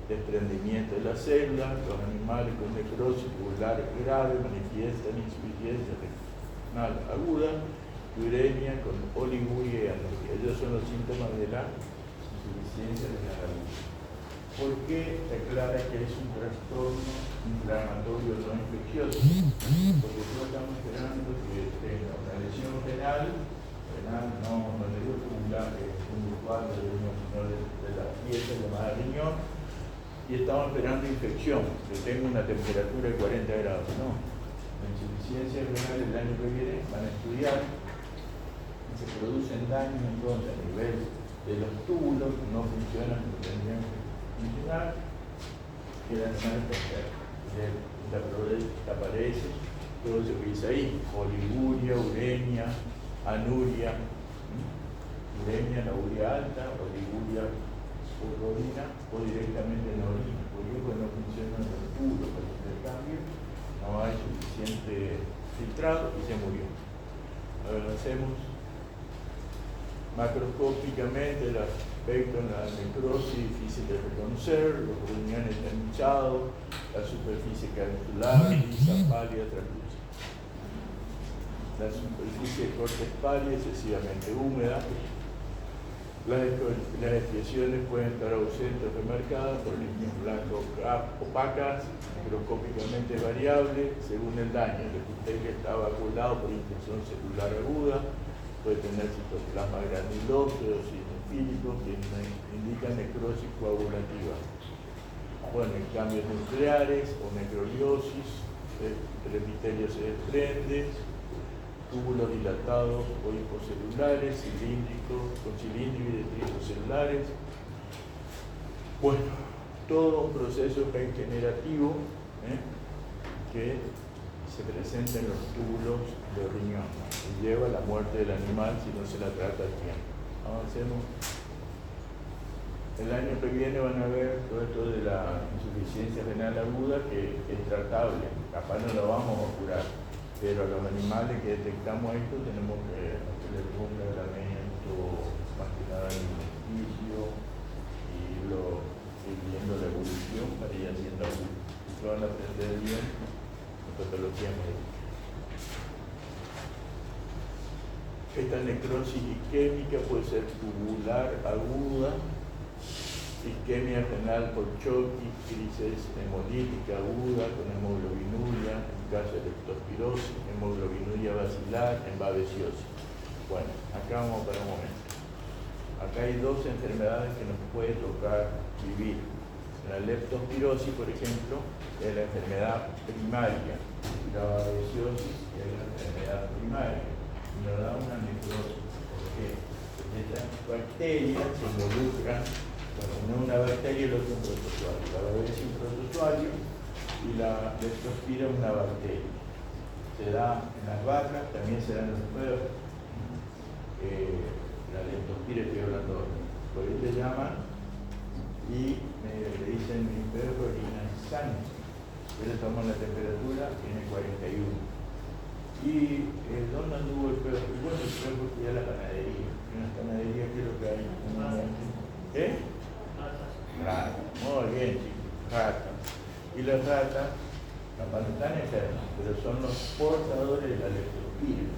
Speaker 1: desprendimiento de las células. Los animales con necrosis tubular grave manifiestan insuficiencia renal aguda, uremia con oliguria y anuria. Esos son los síntomas de la insuficiencia renal aguda. ¿Por qué se aclara que es un trastorno inflamatorio no infeccioso? Porque todos estamos esperando que tenga una lesión renal no le digo tubular, que es conductual del riñón, sino de la pieza llamada riñón, y estamos esperando infección, que tenga una temperatura de 40 grados. No, la insuficiencia renal el año que viene van a estudiar y se producen daños entonces a nivel de los túbulos, no funcionan como tendrían que funcionar, quedan marcas aparece todo eso que dice ahí: oliguria, uremia, anuria, uremia, la urea alta, oliguria por orina o directamente en la orina. ¿Por qué? Porque no funcionan los túbulos para el intercambio, no hay suficiente filtrado y se murió. A ver, hacemos macroscópicamente el aspecto en la necrosis difícil de reconocer, los riñones están hinchados, la superficie capsular, lisa, pálida, translúcida. La superficie de corte es pálida, excesivamente húmeda. Las expresiones pueden estar ausentes o remarcadas por líneas blancas opacas, microscópicamente variables según el daño. El epitelio está vaculado por infección celular aguda, puede tener citoplasma granuloso, eosinofílicos que indican necrosis coagulativa. Bueno, en cambios nucleares o necroliosis, el epitelio se desprende, túbulos dilatados o hipocelulares, cilíndricos, con cilíndricos y detritos celulares. Bueno, todo un proceso regenerativo que se presenta en los túbulos de riñón y lleva a la muerte del animal si no se la trata a tiempo. Avancemos. El año que viene van a ver todo esto de la insuficiencia renal aguda que es tratable, capaz no lo vamos a curar, pero a los animales que detectamos esto tenemos que hacerle un tratamiento más que nada alimenticio y ir viendo la evolución para ir haciendo algo. Si van a aprender bien la patología médica. Esta necrosis isquémica puede ser tubular aguda, isquemia renal por choque, crisis hemolítica aguda con hemoglobinuria, en caso de leptospirosis, hemoglobinuria basilar, en babesiosis. Bueno, acá vamos para un momento. Acá hay dos enfermedades que nos puede tocar vivir. La leptospirosis, por ejemplo, es la enfermedad primaria, y la babesiosis es la enfermedad primaria. Y nos da una necrosis. ¿Por qué? Porque estas bacterias se involucran. Bueno, uno es una bacteria y el otro es un protozoario. La babesia es un protozoario y la leptospira es una bacteria. Se da en las vacas, también se da en los perros. La leptospira estoy hablando, por ahí te llaman y le dicen: mi perro orina sangre. Yo le tomo la temperatura, tiene 41. ¿Y dónde anduvo el perro? Y bueno, el perro fue a la ganadería. En la ganadería, ¿qué es lo que hay? ¿Qué? Ratas. Muy bien, chicos, ratas. Y las ratas, capaz no están enfermas, pero son los portadores de la leptospira.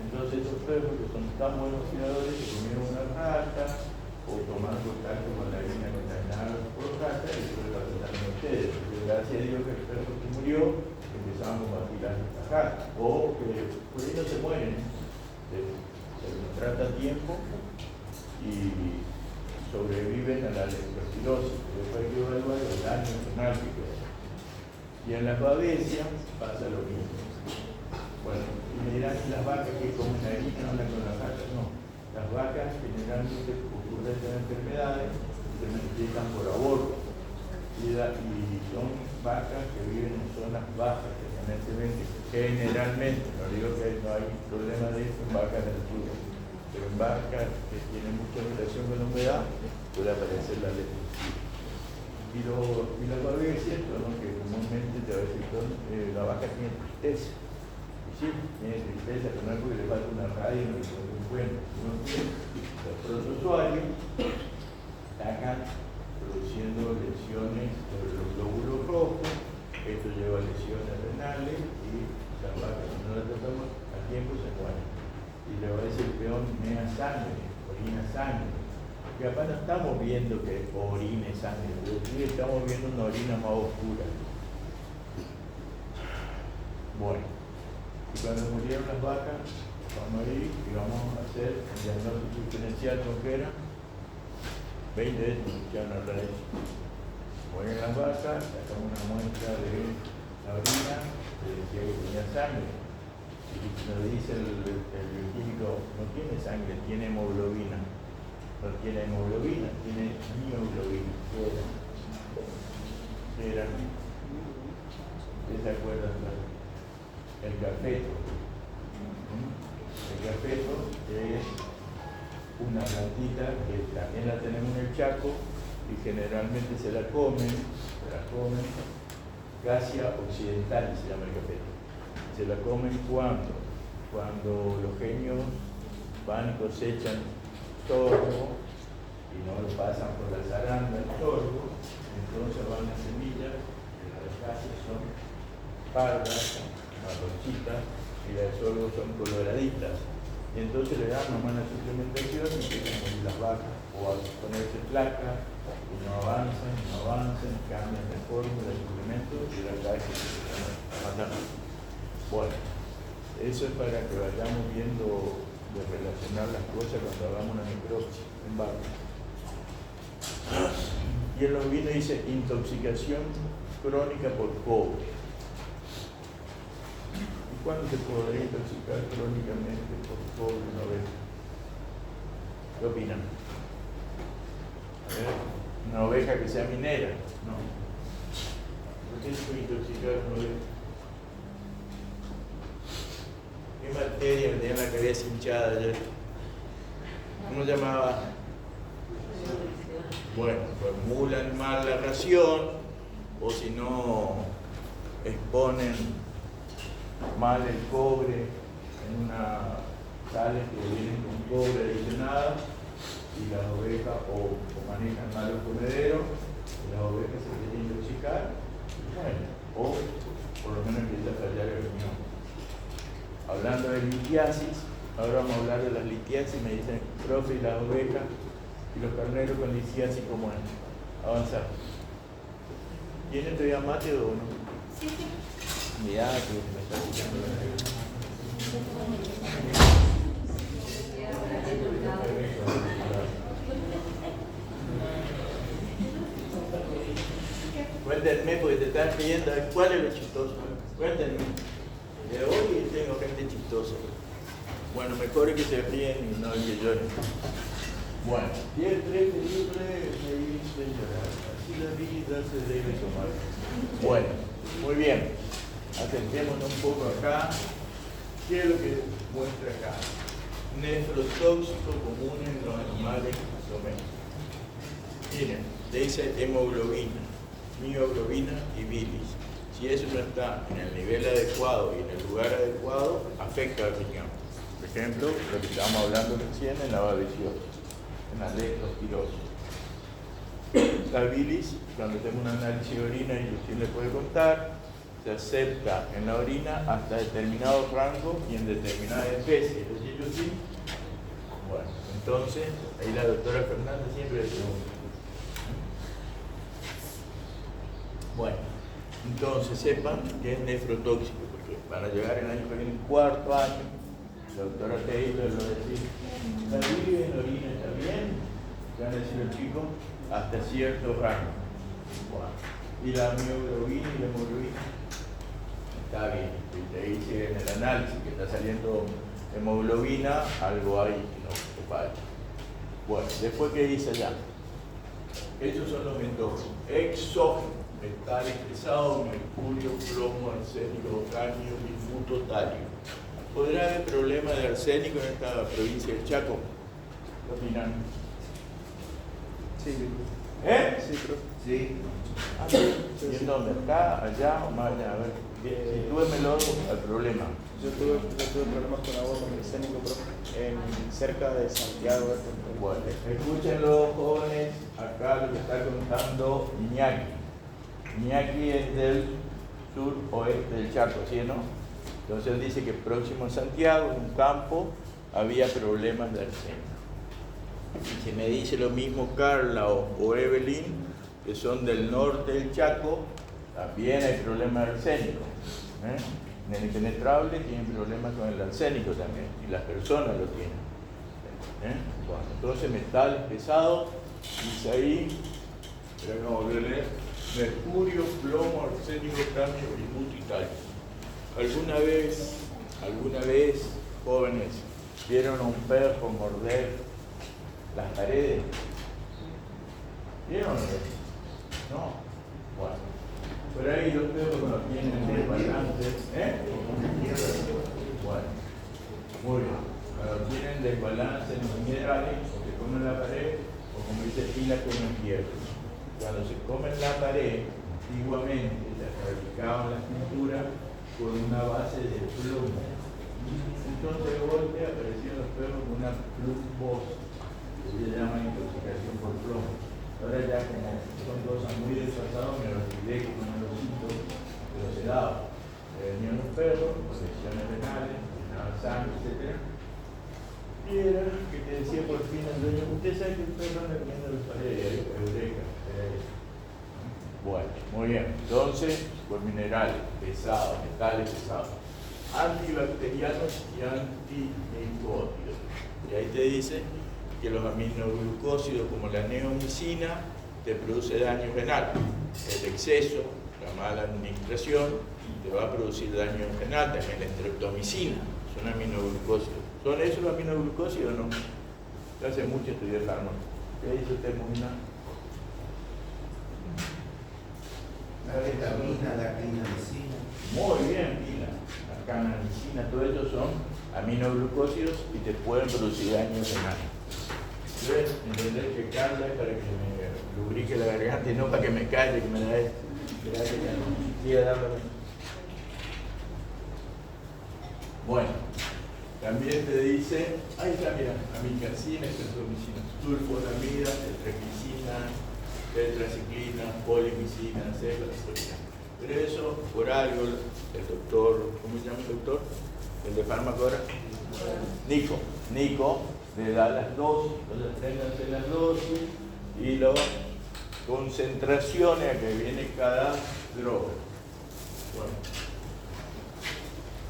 Speaker 1: Entonces esos perros que son tan buenos cuidadores que comieron una rata o tomaron contacto con la harina contaminada por rata y después lo trataron ustedes. Pero gracias a Dios que el perro que murió, empezamos a vacilar esta rata. O que por ahí no se mueren, se los trata a tiempo y sobreviven a la leptospirosis, pero después hay que evaluar el daño renal que queda. Y en las babesias pasa lo mismo. Bueno, y me dirán: las vacas que comen harina hablan con las vacas. No, Las vacas generalmente ocurren de enfermedades y se manifiestan por aborto. Y son vacas que viven en zonas bajas, generalmente, no digo que no hay problema de eso en vacas del sur, pero en vacas que tienen mucha relación con la humedad puede aparecer la leprosidad. Y la verdad es cierto, ¿no? Que comúnmente te va a decir la vaca tiene tristeza. Y sí, tiene tristeza, pero no es porque le falta una radio no le falta un cuento. Los protozoarios atacan produciendo lesiones sobre los glóbulos rojos. Esto lleva a lesiones renales y las vacas, si no las tratamos a tiempo, se mueren. Y le va a decir el peón, mea sangre, orina sangre. Porque acá no estamos viendo que orine sangre, pero sí estamos viendo una orina más oscura. Bueno, y cuando murieron las vacas, vamos a ir y vamos a hacer el diagnóstico diferencial con que era 20 veces, ya no hablar de eso. Mueren las vacas, sacamos una muestra de la orina, le decía que tenía sangre. Y nos dice el bioquímico, no tiene sangre, tiene hemoglobina. No tiene hemoglobina, tiene mioglobina. ¿Qué era? ¿Qué se acuerdan? El cafeto. El cafeto es una plantita que también la tenemos en el Chaco y generalmente se la comen, Cassia occidental se llama el cafeto. Se la comen cuando los genios van y cosechan sorgo y no lo pasan por la zaranda el sorgo, entonces van las semillas, que las Cassias son pardas, marroncitas, y las de sorgo son coloraditas. Y entonces le dan nomás la suplementación y empiezan a morir las vacas o a ponerse placas y no avanzan, cambian de fórmula, de suplementos y las vacas se matan. Bueno, eso es para que vayamos viendo de relacionar las cosas cuando hagamos una necropsia en vacas. Y en los vinos dice intoxicación crónica por cobre. ¿Cuándo se podría intoxicar crónicamente por cobre una oveja? ¿Qué opinan? A ver, una oveja que sea minera, no. ¿Por qué se puede intoxicar una oveja? ¿Qué materia que tenía la cabeza hinchada ayer? ¿Cómo se llamaba? Bueno, formulan mal la ración, o si no, exponen mal el cobre en unas sales que vienen con cobre adicionada y las ovejas o manejan mal los comederos y las ovejas se quieren intoxicar, bueno, o por lo menos empieza a fallar el riñón. Hablando de litiasis, ahora vamos a hablar de las litiasis. Me dicen, profe, y las ovejas y los carneros con litiasis, ¿cómo es? Avanzar. ¿Tienen todavía mate o no?
Speaker 3: Sí.
Speaker 1: Mirá que me está escuchando la gente. Cuéntenme porque te están pidiendo cuál es lo chistoso. Cuéntenme. De hoy tengo gente chistosa. Bueno, mejor es que se ríen y no que lloren. Bueno, 10, 13 libres, me dice llorar. Así la vida se debe tomar. Bueno, muy bien. Asentémonos un poco acá. ¿Qué es lo que muestra acá? Nefrotóxico común en los animales domésticos. Miren, le dice hemoglobina, mioglobina y bilis. Si eso no está en el nivel adecuado y en el lugar adecuado, afecta al riñón. Por ejemplo, lo que estábamos hablando recién en la babesiosis, en la leptospirosis. La bilis, cuando tenemos un análisis de orina, y usted le puede contar, se acepta en la orina hasta determinado rango y en determinada especie. ¿Es decir, sí? Bueno, entonces, ahí la doctora Fernández siempre le pregunta. Bueno, entonces sepan que es nefrotóxico, porque van a llegar el año que viene, cuarto año, la doctora Taylor lo va a decir, la bilis en la orina está bien, van a decir los chicos, hasta cierto rango. Bueno, y la mioglobina y la hemoglobina está bien, te dice en el análisis que está saliendo hemoglobina, algo hay que no falta. Bueno, después, ¿qué dice allá? Esos son los endógenos. Exógenos, metales pesados, mercurio, plomo, arsénico, cadmio, difuto, talio. ¿Podrá haber problemas de arsénico en esta provincia del Chaco? ¿Qué opinan?
Speaker 2: Sí,
Speaker 1: ¿Eh?
Speaker 2: sí, creo.
Speaker 1: Sí. ¿Y en dónde? ¿Acá, allá o más allá? A ver, sitúemelo al problema.
Speaker 2: Yo tuve problemas con agua con arsénico, cerca de Santiago.
Speaker 1: Bueno, escuchen los jóvenes acá lo que está contando Iñaki. Iñaki es del sur oeste del Chaco, ¿sí o no? Entonces él dice que próximo a Santiago, en un campo, había problemas de arsénico. Y se me dice lo mismo Carla o Evelyn, que son del norte del Chaco, también hay problemas de arsénico. En el impenetrable tienen problemas con el arsénico también, y las personas lo tienen. Bueno, entonces metales pesados, dice ahí, pero no volver a leer, mercurio, plomo, arsénico, cadmio, difuto y talio. ¿Alguna vez, jóvenes, vieron a un perro morder las paredes? ¿Vieron eso? No. Bueno. Por ahí los perros cuando tienen desbalances, Bueno, muy bien. Cuando tienen desbalance en los minerales, o se comen la pared, o como dice Pila, comen hierro. Cuando se comen la pared, antiguamente se fabricaban las pinturas con una base de plomo. Entonces de golpe aparecieron los perros con una plumbosa, que se llama intoxicación por plomo. Ahora ya como son cosas muy desfasadas, me olvidé que con los hitos, pero se daba. Venían los perros, con lesiones renales, drenaban sangre, etc. Y era que te decía por fin el dueño, usted sabe que el perro anda comiendo las paredes, eureka, era eso. Bueno, muy bien. Entonces, pues minerales pesados, metales pesados, antibacterianos y antimicóticos. Y ahí te dice que los aminoglucósidos como la neomicina te produce daño renal. El exceso, la mala administración, te va a producir daño renal. También la streptomicina, son aminoglucósidos. ¿Son esos los aminoglucósidos o no? Yo hace mucho estudié fármaco. ¿Qué dice usted, Molina?
Speaker 5: La vitamina, la clinamicina.
Speaker 1: Muy bien, Pila. La canamicina, todo eso son aminoglucósidos y te pueden producir daño renal. ¿Ves? ¿Entendés que Carla es para que me lubrique la garganta y no para que me calle, que me la dé? Gracias, Carla. Siga dándome. Bueno, también te dice, ahí está, mira, amicacina, estreptomicina, sulfonamida, tetracicina, tetraciclina, polimicina, cefalexina. Pero eso, por algo, el doctor, ¿cómo se llama el doctor? El de fármaco ahora. Nico, le da las dosis, entonces prénganse las dosis y las concentraciones a que viene cada droga. Bueno.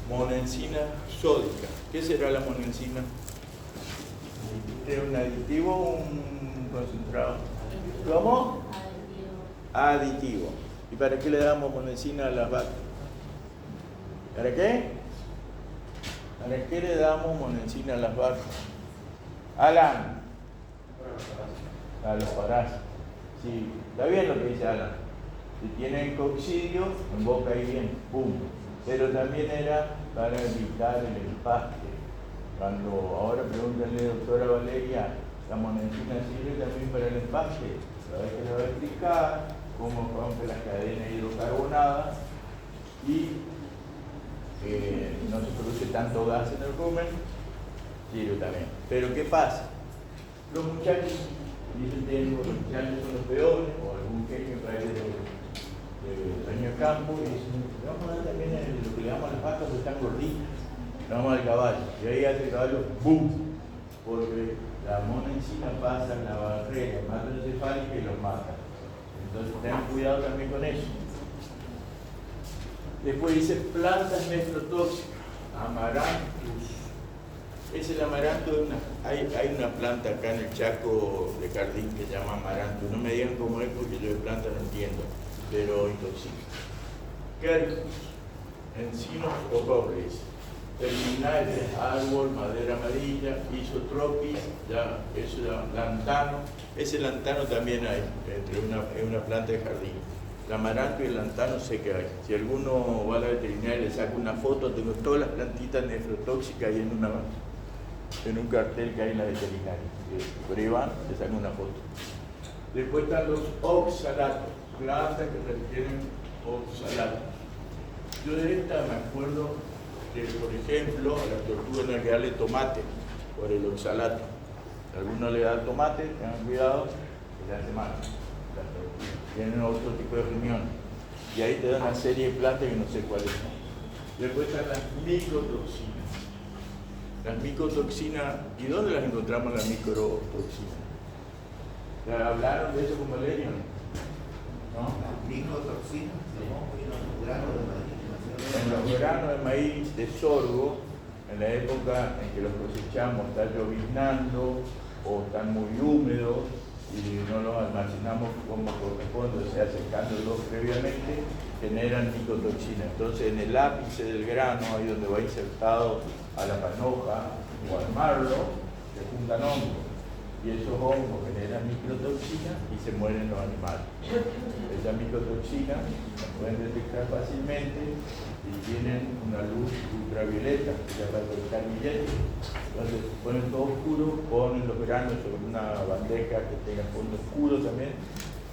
Speaker 1: Monensina sódica. ¿Qué será la monensina? ¿Es un aditivo o un concentrado? ¿Cómo? Aditivo. ¿Y para qué le damos monensina a las vacas? ¿Para qué? ¿Para qué le damos monensina a las vacas? Alan. A los parásitos. Sí, está bien lo que dice Alan. Si tienen coccidio, en boca ahí bien, pum. Pero también era para evitar el empaste. Cuando ahora pregúntenle, doctora Valeria, la monensina sirve también para el empaste. La vez que le va a explicar cómo rompe las cadenas hidrocarbonadas y no se produce tanto gas en el rumen, sirve también. Pero ¿qué pasa? Los muchachos, dicen que los muchachos son los peores, o algún genio que trae de año de campo, y dicen, vamos a dar también lo que le damos a las vacas que están gorditas, le damos al caballo, y ahí hace el caballo ¡bum! Porque la monensina pasa en la barrera hematoencefálica y los mata. Entonces tengan cuidado también con eso. Después dice plantas nefrotóxicas, amaranthus. Es el amaranto de hay una planta acá en el Chaco de Jardín que se llama amaranto. No me digan cómo es porque yo de planta no entiendo, pero intoxica. Quercus, encinos o robles. terminales, árbol, madera amarilla, isotropis, ya, eso ya, lantano. Ese lantano también hay, es una planta de jardín. El amaranto y el lantano sé que hay. Si alguno va a la veterinaria y le saca una foto, tengo todas las plantitas nefrotóxicas ahí en un cartel que hay en la veterinaria. Prueban, le sacan una foto. Después están los oxalatos, plantas que requieren oxalatos. Yo de esta me acuerdo que, por ejemplo, a las tortugas no hay que darle tomate por el oxalato. Si alguno le da tomate, tengan cuidado, que le hace mal. Las tortugas tienen otro tipo de riñón. Y ahí te dan una serie de plantas que no sé cuáles son. Después están las micotoxinas. Las micotoxinas, ¿y dónde las encontramos las micotoxinas? ¿Ya hablaron de eso como leño? ¿No?
Speaker 5: Micotoxinas, los granos de maíz.
Speaker 1: En los granos de maíz de sorgo, en la época en que los cosechamos, está lloviznando o están muy húmedos y no los almacenamos como corresponde, o sea, secándolos previamente, generan micotoxinas. Entonces, en el ápice del grano, ahí donde va insertado a la panoja o al marlo, se juntan hongos. Y esos hongos generan micotoxinas y se mueren los animales. Esas micotoxinas se pueden detectar fácilmente y tienen una luz ultravioleta, que se llama el carmillete. Entonces ponen todo oscuro, ponen los granos sobre una bandeja que tenga fondo oscuro también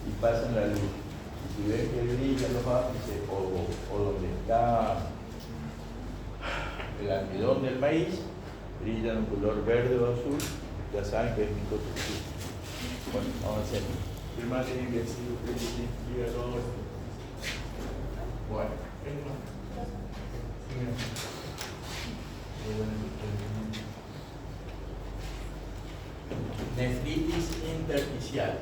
Speaker 1: y pasan la luz. Y si ven que brillan los ápices o donde está el almidón del maíz, brillan un color verde o azul, ya saben que es micotoxina. Bueno, vamos a hacer. Primero tienen que investigar todo esto. Bueno, nefritis intersticial.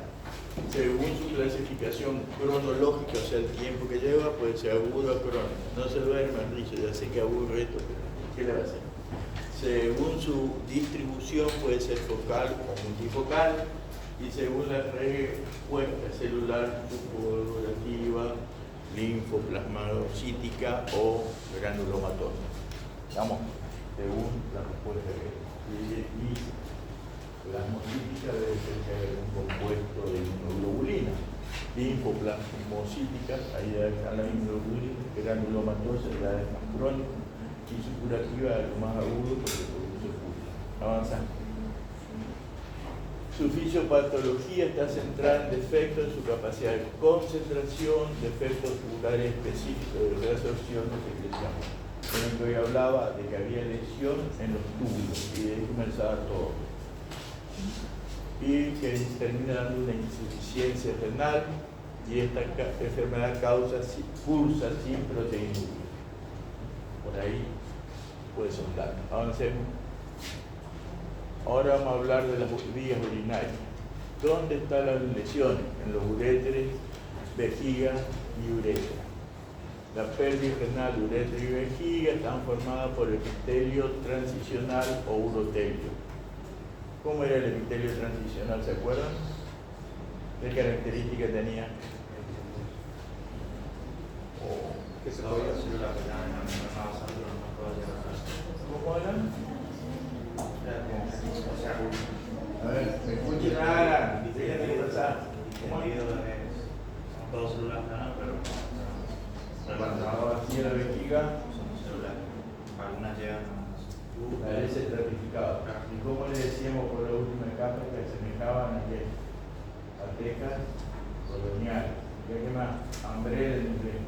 Speaker 1: Según su clasificación cronológica, o sea, el tiempo que lleva, puede ser agudo o crónico. No se duerme, Richo, ya sé que aburre esto, pero ¿qué le va a hacer? Según su distribución puede ser focal o multifocal y según la respuesta celular subpoblativa, linfoplasmocítica o granulomatosa. Vamos, según la respuesta y plasmocítica debe ser un compuesto de inmunoglobulina. Linfoplasmocítica, ahí ya está la inmunoglobulina, granulomatosa ya es más crónico. Y su curativa es lo más agudo porque produce furia. Avanzando. Su fisiopatología está centrada en defectos en su capacidad de concentración, defectos oculares específicos de reabsorción de secreción. Bueno, que hoy hablaba de que había lesión en los túbulos y de ahí comenzaba todo. Y que termina dando una insuficiencia renal y esta enfermedad cursa sin proteinúria. Por ahí puede ser un dato. Avancemos. Ahora vamos a hablar de las vías urinarias. ¿Dónde están las lesiones? En los uréteres, vejiga y uretra. La pelvis renal, uretra y vejiga están formadas por epitelio transicional o urotelio. ¿Cómo era el epitelio transicional? ¿Se acuerdan? ¿Qué característica tenía?
Speaker 2: Que se podía hacer la pena,
Speaker 1: ¿Cómo era? A ver, ¿me escuchan ahora?
Speaker 6: Dos células planas, pero
Speaker 1: Cuando vacía la vejiga,
Speaker 6: son células, algunas llegan
Speaker 1: parece estratificado. ¿Y cómo le decíamos por la última capa que asemejaban a tejas coloniales? ¿Qué más? Hambre en inglés.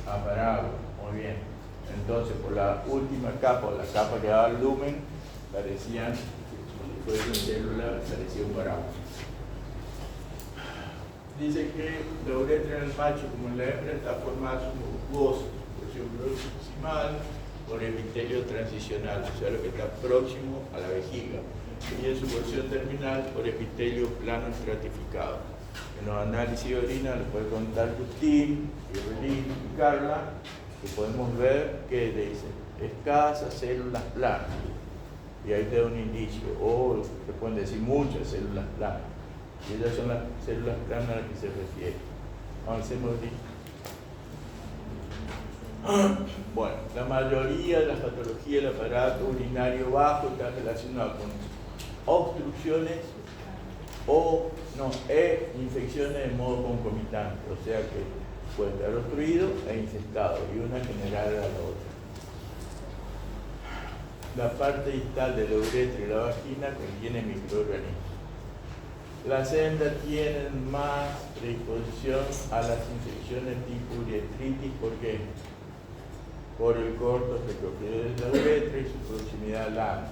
Speaker 1: Aparago, muy bien. Entonces, por la última capa, o la capa que daba el lumen, parecían, si fuesen células, parecía un paraguas. Dice que la uretra en el macho como en la hembra está formada submucosa, porción proximal, por epitelio transicional, o sea, lo que está próximo a la vejiga, y en su porción terminal por epitelio plano estratificado. En los análisis de orina les puede contar Justín, Irelín y Carla, que podemos ver que le dicen escasas células planas, y ahí te da un indicio, o te pueden decir muchas células planas, y ellas son las células planas a las que se refiere. Avancemos aquí. Bueno, la mayoría de las patologías del aparato urinario bajo está relacionada con obstrucciones e infecciones de modo concomitante, o sea que puede estar obstruido e infectado y una general a la otra. La parte distal de la uretra y la vagina contiene microorganismos. Las hembras tienen más predisposición a las infecciones tipo uretritis, ¿por qué? Por el corto recorrido de la uretra y su proximidad al ano.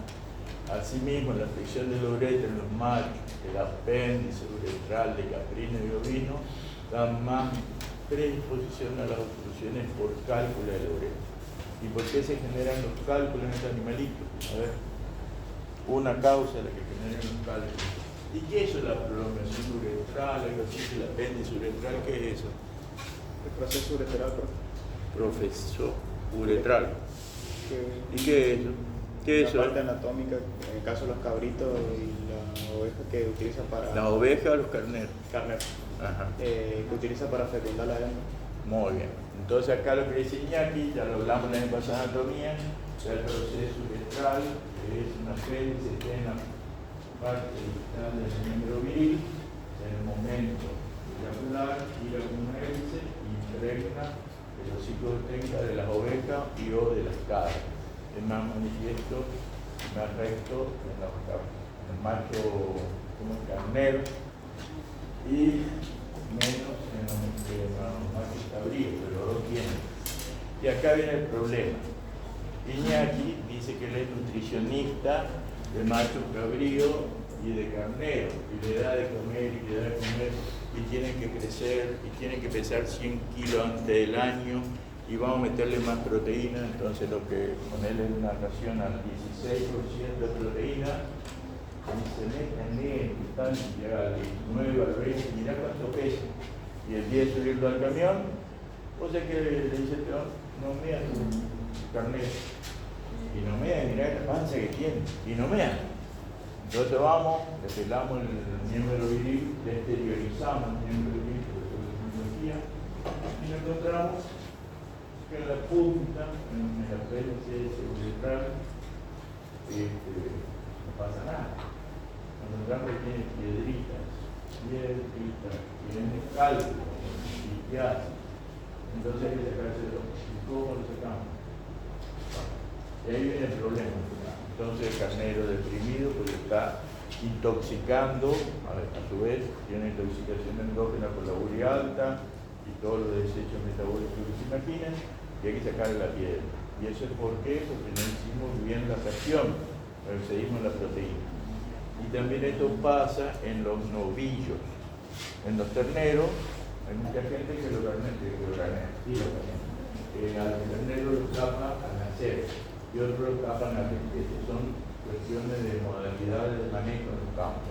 Speaker 1: Asimismo, la afección de la uretra en los machos, el apéndice uretral de caprino y ovino, dan más predisposición a las obstrucciones por cálculo de la uretra. ¿Y por qué se generan los cálculos en este animalito? A ver, una causa de la que generan los cálculos. ¿Y qué es eso, la prolongación uretral, algo así, el apéndice uretral? ¿Qué es eso?
Speaker 2: El proceso uretral,
Speaker 1: Proceso uretral. ¿Y qué es eso? ¿Qué es eso?
Speaker 2: La parte anatómica, en el caso de los cabritos y la oveja que utiliza para...
Speaker 1: La oveja o los carneros.
Speaker 2: Carneros.
Speaker 1: Ajá.
Speaker 2: Que utiliza para fecundar la hembra.
Speaker 1: Muy bien. Entonces acá lo que dice Iñaki, ya lo hablamos en la vez pasada, anatomía, el proceso uretral, que es un apéndice que en la parte distal del miembro viril, en el momento eyacular, gira como una hélice y impregna el hocico de las ovejas y o de las cabras. Es más manifiesto, más recto en el macho como el carnero y menos en los machos cabríos, pero los dos tienen. Y acá viene el problema. Iñaki dice que él es nutricionista de macho cabrío y de carnero, y le da de comer y le da de comer, y tienen que crecer, y tienen que pesar 100 kilos antes del año, y vamos a meterle más proteína, entonces lo que ponerle una ración al 16% de proteína, y se meten en están y llega al 19 al 20, mirá cuánto pesa, y el 10 subirlo al camión, o sea que le dice, no mea tu carnero, y no mea, mirá la panza que tiene, y no mea. Entonces vamos, le pelamos el miembro viril, le exteriorizamos el miembro viril por tecnología, y nos encontramos que en la punta, en el apéndice uretral, no pasa nada. Nos encontramos que tiene piedritas, tiene cálculo, pipiadas. Entonces hay que sacárselo. ¿Y cómo lo sacamos? Y ahí viene el problema. Entonces el carnero deprimido porque está intoxicando, a su vez tiene intoxicación endógena por la urea alta y todos los desechos metabólicos que se imaginen, y hay que sacarle la piedra. ¿Y eso es por qué? Porque no hicimos bien la ración, excedimos la proteína. Y también esto pasa en los novillos. En los terneros hay mucha gente que al ternero lo tapa al nacer y otros lo tapan al veinte. Son cuestiones de modalidades de manejo en los campos.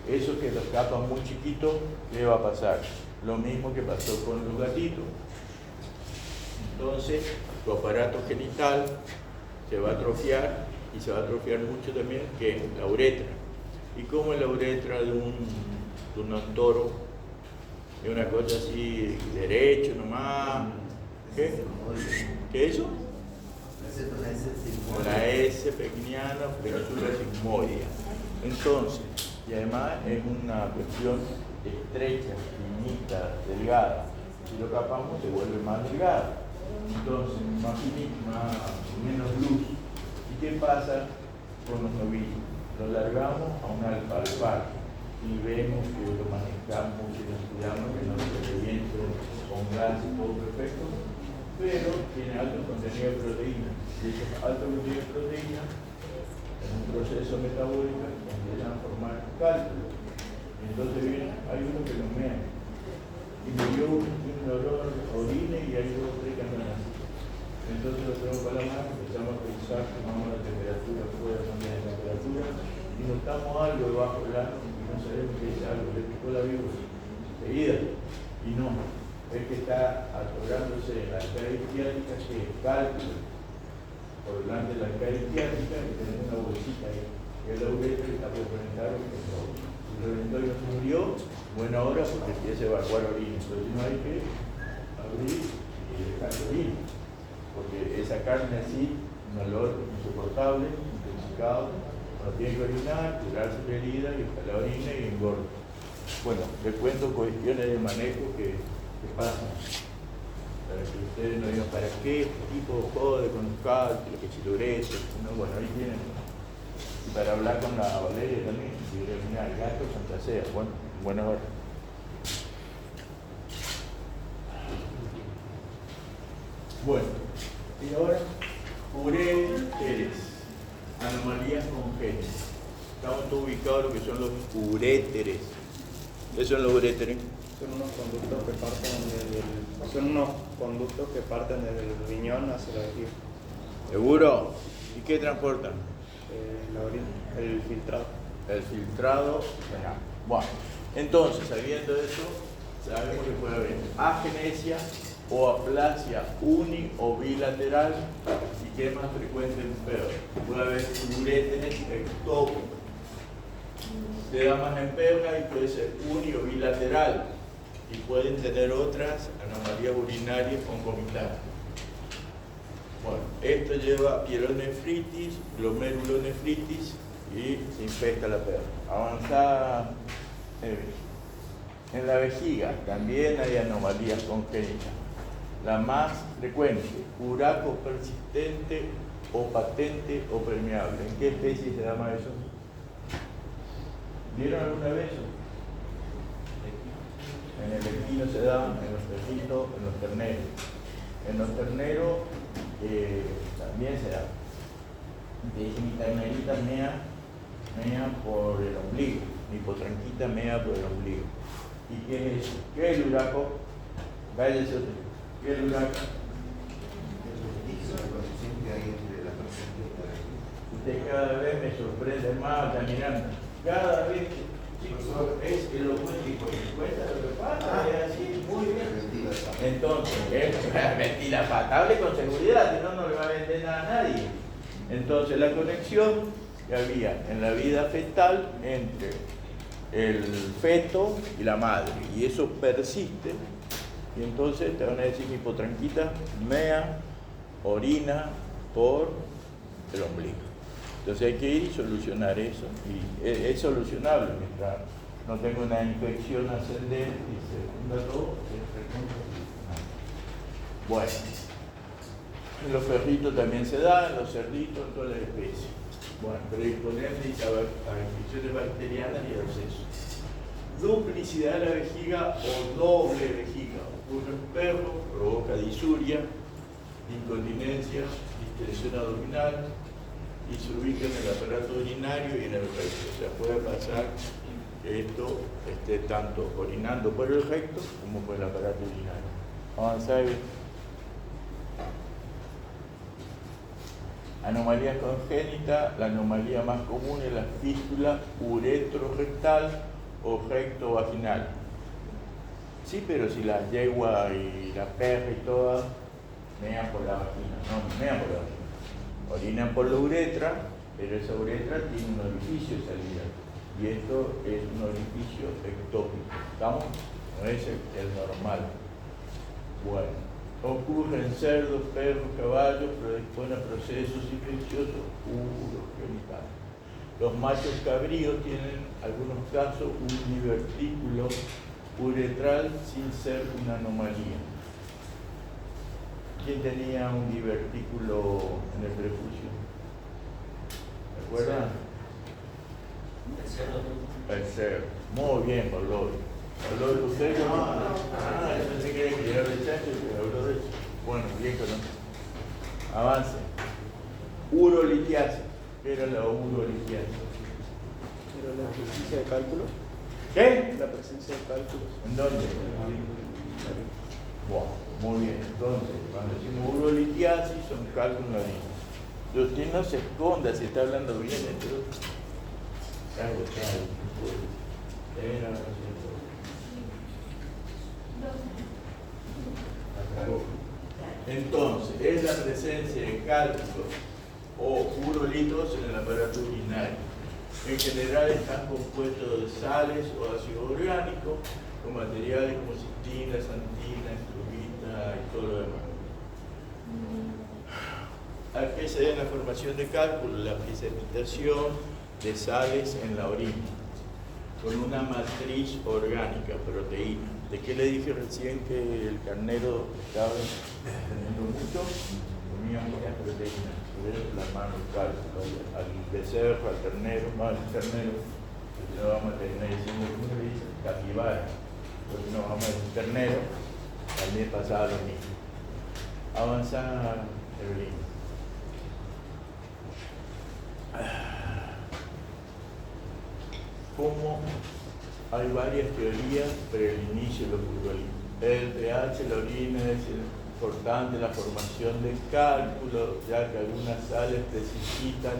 Speaker 1: Eso que los tapan muy chiquitos, ¿qué va a pasar? Lo mismo que pasó con los gatitos. Entonces, tu aparato genital se va a atrofiar y se va a atrofiar mucho también que la uretra. ¿Y cómo es la uretra de un toro? Es una cosa así, derecho nomás. ¿Qué? ¿Qué es eso? La S pequeñana, península sigmoidea. Entonces, y además es una cuestión estrecha, finita, delgada. Si lo capamos se vuelve más delgada. Entonces, más finita, menos luz. ¿Y qué pasa con los novillos? Lo largamos a un alfalfar y vemos que lo manejamos y lo estudiamos, que no se reviente con gas y todo perfecto, pero tiene alto contenido de proteína. Y ese alto contenido de proteína, en un proceso metabólico, empiezan a formar cálculos. Entonces viene, hay uno que lo mea y me dio un olor orine y hay dos o tres que andan así. Entonces lo tenemos para la mano, empezamos a pensar, tomamos la temperatura, fuera de la temperatura y notamos algo debajo del ano y no sabemos qué es algo, le picó la víbora enseguida y no, es que está atorándose en la arcadia isquiática, que es cálculo por delante de la arcadia isquiática, que tenemos una bolsita ahí, que es la uretra que está por conectar con el todo. Si reventó y no se murió, buena hora porque empieza a evacuar orina, entonces no hay que abrir y dejar orina. porque esa carne así, un olor insoportable, intoxicado, uno tiene que orinar, curarse la herida y hasta la orina y engorda. Bueno, les cuento cuestiones de manejo que pasan, para que ustedes no digan, ¿para qué este tipo jode con los cálculos, que chilurece? No, bueno, ahí tienen. Y para hablar con la Valeria también, si quiere orinar, gato, Santa Sea, bueno, buena hora. Bueno, y ahora, uréteres, anomalías congénitas. Estamos todos ubicados en lo que son los uréteres. ¿Qué son los uréteres?
Speaker 2: Son unos conductos que parten desde el riñón hacia la vejiga.
Speaker 1: ¿Seguro? ¿Y qué transportan?
Speaker 2: La orina, el filtrado.
Speaker 1: El filtrado. Bueno, entonces, sabiendo eso, sabemos que puede haber agenesia o aplasia uni o bilateral, y que es más frecuente en perros. Puede haber uréteres ectópicos. Se da más en perra y puede ser uni o bilateral, y pueden tener otras anomalías urinarias concomitantes. Bueno, esto lleva pielonefritis, glomerulonefritis y se infecta la perra. Avanzada en la vejiga también hay anomalías congénitas. La más frecuente, uraco persistente o patente o permeable. ¿En qué especie se llama eso? ¿Vieron alguna vez eso? En el equino se da, en los perritos, en los terneros. En los terneros también se da. Dice, mi ternerita mea por el ombligo, mi potranquita mea por el ombligo. ¿Y qué es eso? ¿Qué es el uraco? Váyase otro. ¿Qué es el uraco? Usted cada vez me sorprende más caminando. Cada vez que, chicos, es elocuente y cuenta lo que pasa, es así, muy bien. Entonces, es mentira patable con seguridad, si no, no le va a vender nada a nadie. Entonces, la conexión que había en la vida fetal entre el feto y la madre, y eso persiste, y entonces te van a decir, mi potranquita mea, orina por el ombligo. Entonces hay que ir y solucionar eso, y es solucionable mientras no tenga una infección ascendente y segunda todo, bueno, en los perritos también se da, en los cerditos, en todas las especies. Bueno, predisponente a infecciones bacterianas y abscesos. Duplicidad de la vejiga o doble vejiga. Ocurre en perros, provoca disuria, incontinencia, distensión abdominal y se ubica en el aparato urinario y en el recto. O sea, puede pasar que esto esté tanto orinando por el recto como por el aparato urinario. Avanzar bien. Anomalías congénitas, la anomalía más común es la fístula uretrorectal o rectovaginal. Sí, pero si la yegua y la perra y todas mean por la vagina, no mean por la vagina. Orinan por la uretra, pero esa uretra tiene un orificio de salida. Y esto es un orificio ectópico. ¿Estamos? No es el normal. Bueno. Ocurre en cerdos, perros, caballos, predispone a procesos infecciosos urogenitales. Los machos cabríos tienen, en algunos casos, un divertículo uretral sin ser una anomalía. ¿Quién tenía un divertículo en el prepucio? ¿Recuerdan?
Speaker 5: El cerdo.
Speaker 1: El cerdo. Muy bien, Pablo. ¿Habló de usted? Yo pensé que era que era de chancho, pero habló de eso. Bueno, bien conocido. Avance. Urolitiasis. ¿Qué era la urolitiasis?
Speaker 2: Pero la presencia de cálculos.
Speaker 1: ¿Qué?
Speaker 2: La presencia de cálculos.
Speaker 1: ¿En dónde? Wow, muy bien. Entonces, cuando decimos urolitiasis, son cálculos en la orina. Usted no se esconda si está hablando bien. Entonces, entonces, es la presencia de cálculos o urolitos en el aparato urinario. En general están compuestos de sales o ácido orgánico, con materiales como citina, santina, estrubita y todo lo demás. ¿A qué se debe la formación de cálculo? La precipitación de sales en la orina con una matriz orgánica, proteína. ¿De qué le dije recién que el carnero estaba teniendo mucho? Comía muchas proteínas. Tuvieron la mano el cálculo al becerro, al ternero, más al ternero, que no vamos a terminar diciendo ¿cómo le dice? Capibara. Porque no vamos a decir ternero, también pasaba lo mismo. Avanzar, Evelyn. Como hay varias teorías para el inicio de los futbolistas. El pH de la orina es importante la formación del cálculo, ya que algunas sales precipitan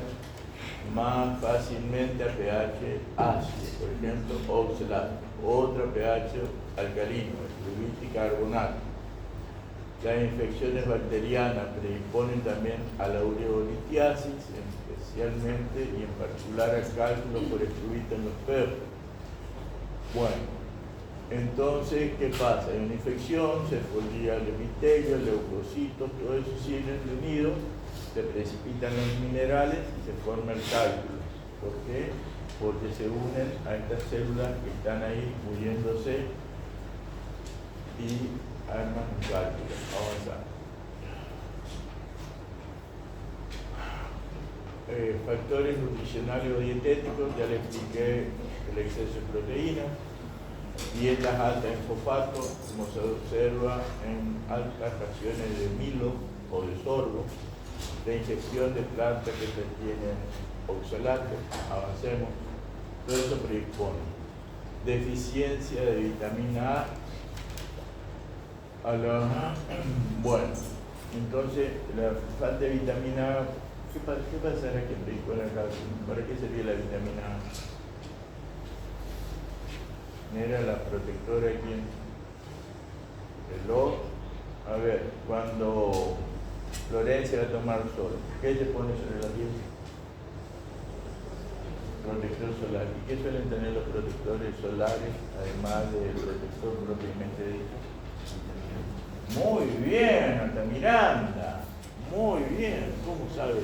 Speaker 1: más fácilmente a pH ácido, por ejemplo, oxalato, otro pH alcalino, electrolito y carbonato. Las infecciones bacterianas predisponen también a la ureolitiasis, especialmente y en particular al cálculo por estrubita en los perros. Bueno, entonces, ¿qué pasa? Hay una infección, se exfolia el epitelio, leucocitos, todo eso sigue unido, se precipitan los minerales y se forma el cálculo. ¿Por qué? Porque se unen a estas células que están ahí muriéndose y arman un cálculo. Avanzar. Factores nutricionales o dietéticos, ya les expliqué el exceso de proteína. Dietas altas en fosfato, como se observa en altas raciones de milo o de sorgo. La ingestión de plantas que contienen oxalato, avancemos. Todo eso predispone. Deficiencia de vitamina A la... Bueno, entonces la falta de vitamina A, ¿qué pasará que predispone acá? ¿Para qué sería la vitamina A? Era la protectora aquí en el ojo. A ver, cuando Florencia va a tomar sol, ¿qué se pone sobre la piel? Protector solar. ¿Y qué suelen tener los protectores solares, además del protector propiamente dicho? Muy bien, Altamiranda. Muy bien, ¿cómo sabes?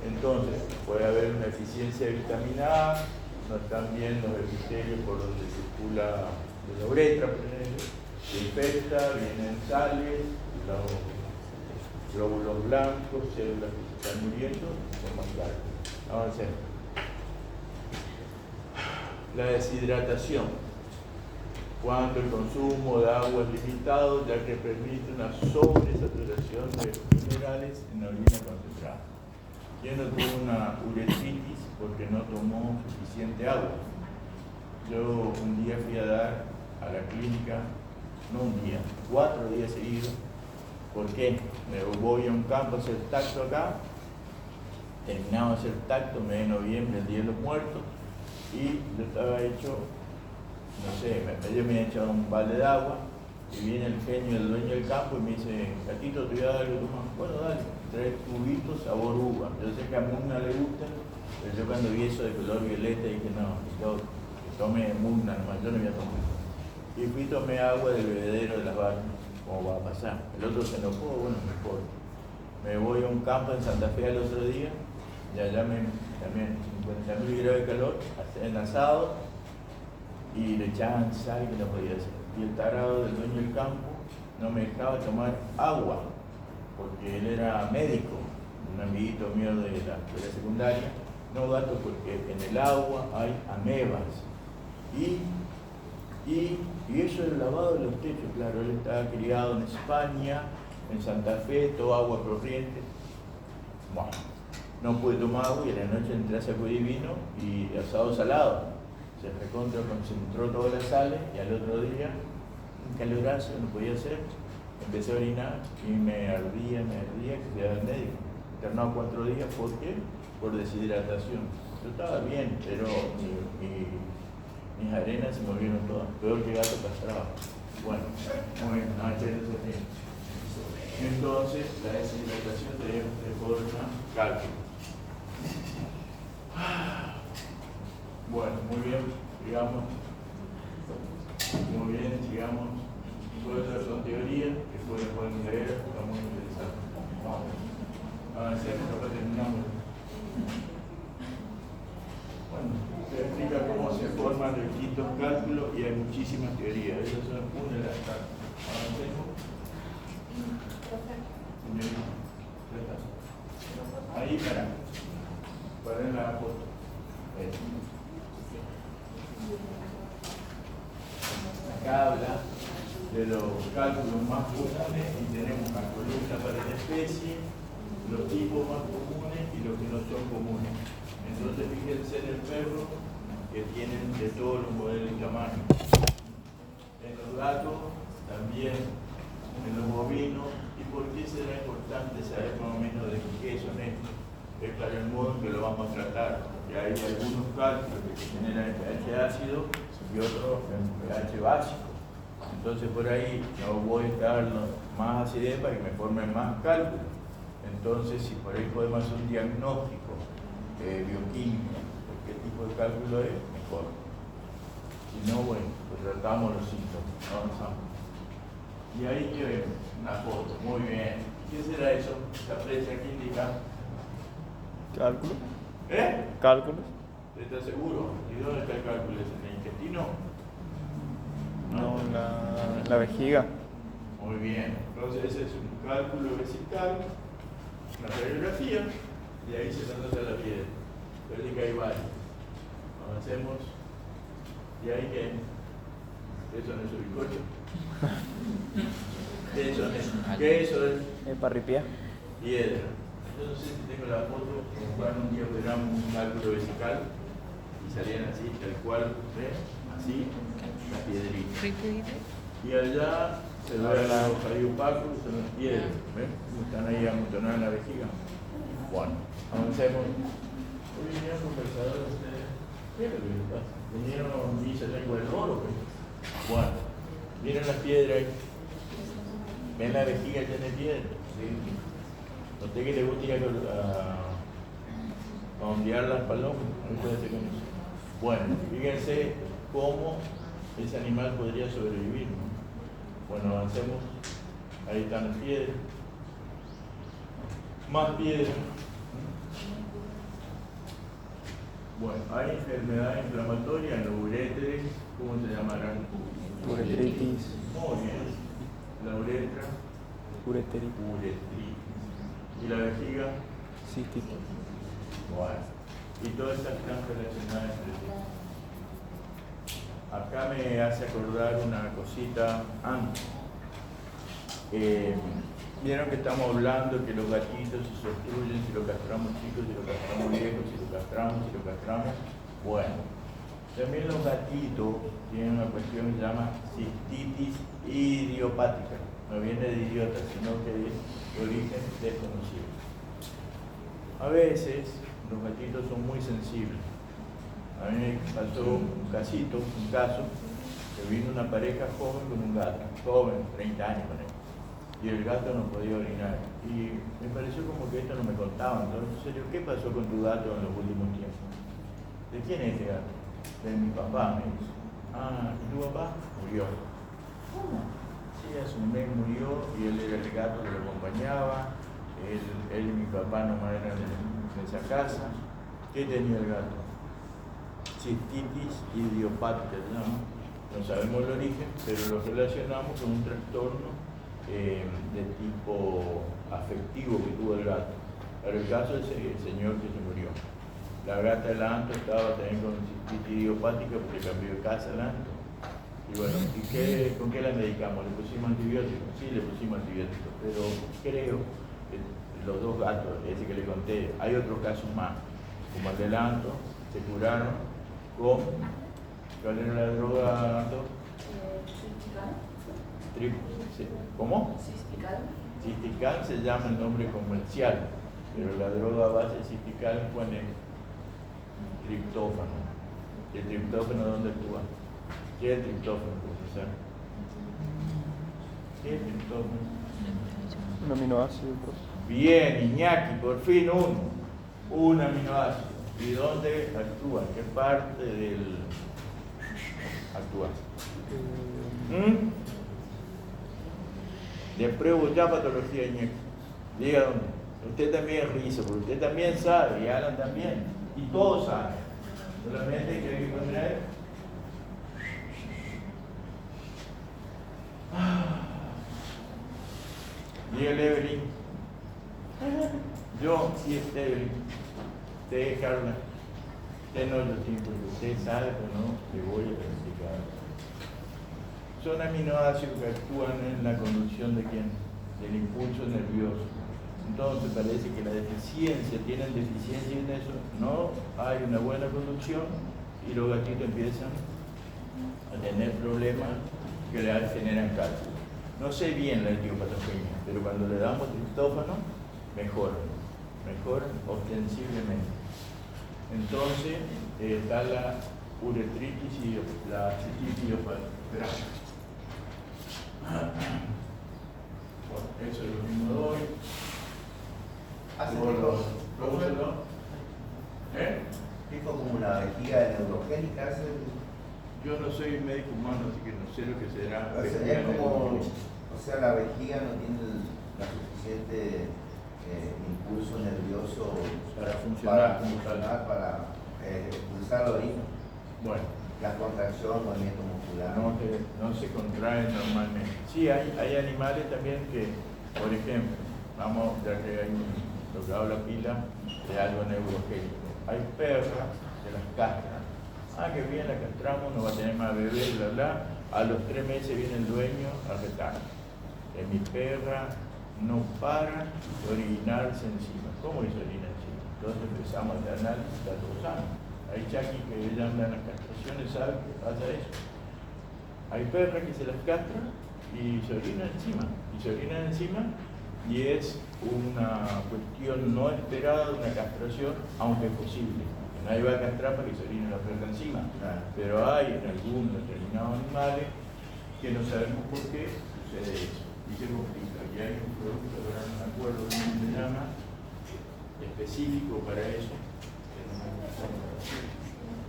Speaker 1: Entonces, puede haber una deficiencia de vitamina A. No están bien los epitelios por donde circula de la uretra, se infecta, vienen sales, los glóbulos blancos, células que se están muriendo, forman cálculo. Avancemos. La deshidratación, cuando el consumo de agua es limitado, ya que permite una sobresaturación de minerales en la orina concentrada. ¿Quién no tuvo una uretritis porque no tomó suficiente agua? Yo un día fui a dar a la clínica, no un día, 4 días seguidos. ¿Por qué? Me voy a un campo a hacer tacto acá, terminaba de hacer tacto, mes de noviembre, el Día de los Muertos, y yo estaba hecho, no sé, ellos me han echado un balde de agua, y viene el genio del dueño del campo y me dice, Catito, te voy a dar algo, toma. Bueno, dale, 3 cubitos sabor uva. Yo sé que a Mugna le gusta, pero yo cuando vi eso de color violeta dije, no, yo tome Mugna nomás, yo no voy a tomar. Y fui, tomé agua del bebedero de las vacas, ¿cómo va a pasar? El otro se enojó, bueno, mejor. Me voy a un campo en Santa Fe al otro día, y allá también 50.000 grados de calor, hacen asado, y le echaban sal que no podía hacer. Y el tarado del dueño del campo no me dejaba tomar agua, porque él era médico, un amiguito mío de la secundaria. No gato, porque en el agua hay amebas. Y eso es el lavado de los techos, claro, él estaba criado en España, en Santa Fe, todo agua corriente. Bueno, no pude tomar agua y a la noche entré a sacudir vino y asado salado. Se recontra concentró todas las sales y al otro día, un calorazo, no podía hacer. Empecé a orinar y me ardía, que se al médico. Internado 4 días, ¿por qué? Por deshidratación. Yo estaba bien, pero mis arenas se movieron todas, peor que gato castrado. Bueno, muy bien, entonces la deshidratación de forma cálculo. Bueno, muy bien, sigamos. Muy bien, sigamos. Todas estas son teorías que pueden leer, está muy interesante. Vamos. Avancemos, después terminamos. Bueno, se explica cómo se forman los distintos cálculos y hay muchísimas teorías. Esas son una de las tantas. Avancemos. Señorita, ya está. Ahí para en la foto. Acá habla de los cálculos más comunes y tenemos la columna para la especie, los tipos más comunes y los que no son comunes. Entonces fíjense en el perro que tienen de todos los modelos y tamaños. En los gatos también, en los bovinos. ¿Y por qué será importante saber más o menos de qué son estos? Es claro el modo en que lo vamos a tratar. Y hay algunos cálculos que se generan en pH ácido y otros en pH básico. Entonces por ahí no voy a estar más acidez para que me formen más cálculos. Entonces si por ahí podemos hacer un diagnóstico bioquímico de qué tipo de cálculo es, mejor. Si no, bueno, pues tratamos los síntomas, avanzamos. Y ahí que vemos una foto, muy bien. ¿Qué será eso? Esa flecha que indica.
Speaker 2: ¿Cálculo?
Speaker 1: ¿Eh?
Speaker 2: ¿Cálculos?
Speaker 1: ¿Estás seguro? ¿Y dónde está el cálculo? ¿Es en el intestino?
Speaker 2: No, en la vejiga.
Speaker 1: Muy bien. Entonces ese es un cálculo vesical, una radiografía, y ahí se nota la piedra. Pero que hay varios. Avancemos. ¿Y ahí qué? ¿Eso no es el bizcocho? ¿Qué eso es?
Speaker 2: Parripia.
Speaker 1: Piedra. Entonces si tengo la foto, Juan un día operamos un cálculo vesical y salían así, tal cual, ¿ves? Así, la piedrita. Y allá se ve los radiopacos, son las piedras, ¿ves? Están ahí amontonadas en la vejiga. Bueno, avancemos. Hoy vinieron conversadores ustedes. ¿Qué es lo que les pasa? Vinieron y se lengua del oro, pues. Bueno, miren las piedras ahí. ¿Ven la vejiga llena de piedras? Sí. Noté que le gusta ir a ondear las palomas. No puede hacer con eso. Bueno, fíjense cómo ese animal podría sobrevivir, ¿no? Bueno, avancemos. Ahí están las piedras. Más piedras. Bueno, hay enfermedades inflamatorias en los uréteres. ¿Cómo se llamarán?
Speaker 2: Uretritis.
Speaker 1: Muy bien. La uretra.
Speaker 2: Ureteritis.
Speaker 1: Uretritis. ¿Y la vejiga?
Speaker 2: Cística.
Speaker 1: Bueno. Y todas estas están relacionadas entre sí. Acá me hace acordar una cosita antes. Vieron que estamos hablando que los gatitos se obstruyen si los castramos chicos, si los castramos viejos, si los castramos. Bueno, también los gatitos tienen una cuestión que se llama cistitis idiopática. No viene de idiota, sino que es de origen desconocido. A veces los gatitos son muy sensibles. A mí me pasó un caso, que vino una pareja joven con un gato, joven, 30 años con él. Y el gato no podía orinar. Y me pareció como que esto no me contaba. Entonces, ¿qué pasó con tu gato en los últimos tiempos? ¿De quién es este gato? De mi papá, me dice. Ah, ¿y tu papá? Murió. ¿Cómo? Sí, hace un mes murió y él era el gato que lo acompañaba. Él y mi papá nomás eran de esa casa. ¿Qué tenía el gato? Cistitis idiopática, ¿no? No sabemos el origen, pero lo relacionamos con un trastorno de tipo afectivo que tuvo el gato. Pero el caso es el señor que se murió. La gata de la Anto estaba también con cistitis idiopática porque cambió de casa la Anto. Y bueno, ¿con qué la medicamos? ¿Le pusimos antibióticos? Sí, le pusimos antibióticos, pero creo que los dos gatos, ese que le conté, hay otros casos más, como el del Anto, se curaron con, ¿cuál era la droga, Anto? ¿Cómo? Cistical se llama el nombre comercial, pero la droga base cistical pone triptófano. ¿El triptófano dónde actúa? ¿Qué es el triptófano, profesor? ¿Qué es el triptófano?
Speaker 2: Un aminoácido.
Speaker 1: Bien, Iñaki, por fin un aminoácido. ¿Y dónde actúa? ¿Qué parte del actúa? Le pruebo ya patología, Iñaki. Diga dónde. Usted también es risa, porque usted también sabe, y Alan también, y todos saben. Solamente que hay que poner. Dígale, Evelyn. Yo, sí, es Evelyn. Usted, Carla. Usted no lo tiene, porque usted sabe, pero no le voy a explicar. Son aminoácidos que actúan en la conducción de quién? Del impulso nervioso. Entonces parece que la deficiencia, tienen deficiencia en eso, no hay una buena conducción y los gatitos empiezan a tener problemas que le generan cálculo. No sé bien la etiopatogenia, pero cuando le damos triptófano, mejoran ostensiblemente. Entonces está la uretritis y la cistitis idiopática. Bueno, eso es lo mismo de hoy.
Speaker 5: Hace
Speaker 1: ¿Cómo se lo?
Speaker 5: tipo como la vejiga neurogénica, hace.
Speaker 1: Yo no soy médico humano, así que no sé lo que será.
Speaker 5: O sea, es como, o sea, la vejiga no tiene la suficiente impulso nervioso
Speaker 1: Para funcionar,
Speaker 5: para expulsar la orina.
Speaker 1: Bueno,
Speaker 5: La contracción, movimiento muscular.
Speaker 1: no se contrae normalmente. Sí, hay animales también que, por ejemplo, vamos, ya que hay lo que habla pila de algo neurogénico. Hay perras que las castran. Que bien, la castramos, no va a tener más bebé, bla, bla. A los 3 meses viene el dueño a retar. Mi perra no para de orinarse encima. ¿Cómo se orina encima? Entonces empezamos a hacer análisis de los años. Hay chaquis que ella anda en las castraciones, ¿sabe qué pasa eso? Hay perras que se las castran y se orinan encima. Y es una cuestión no esperada de una castración, aunque es posible. Nadie va a castrar para que se orine la perra encima. Pero hay en algunos determinados animales que no sabemos por qué sucede eso. Y se complica. Y hay un producto, ahora no me acuerdo cómo se llama, específico para eso.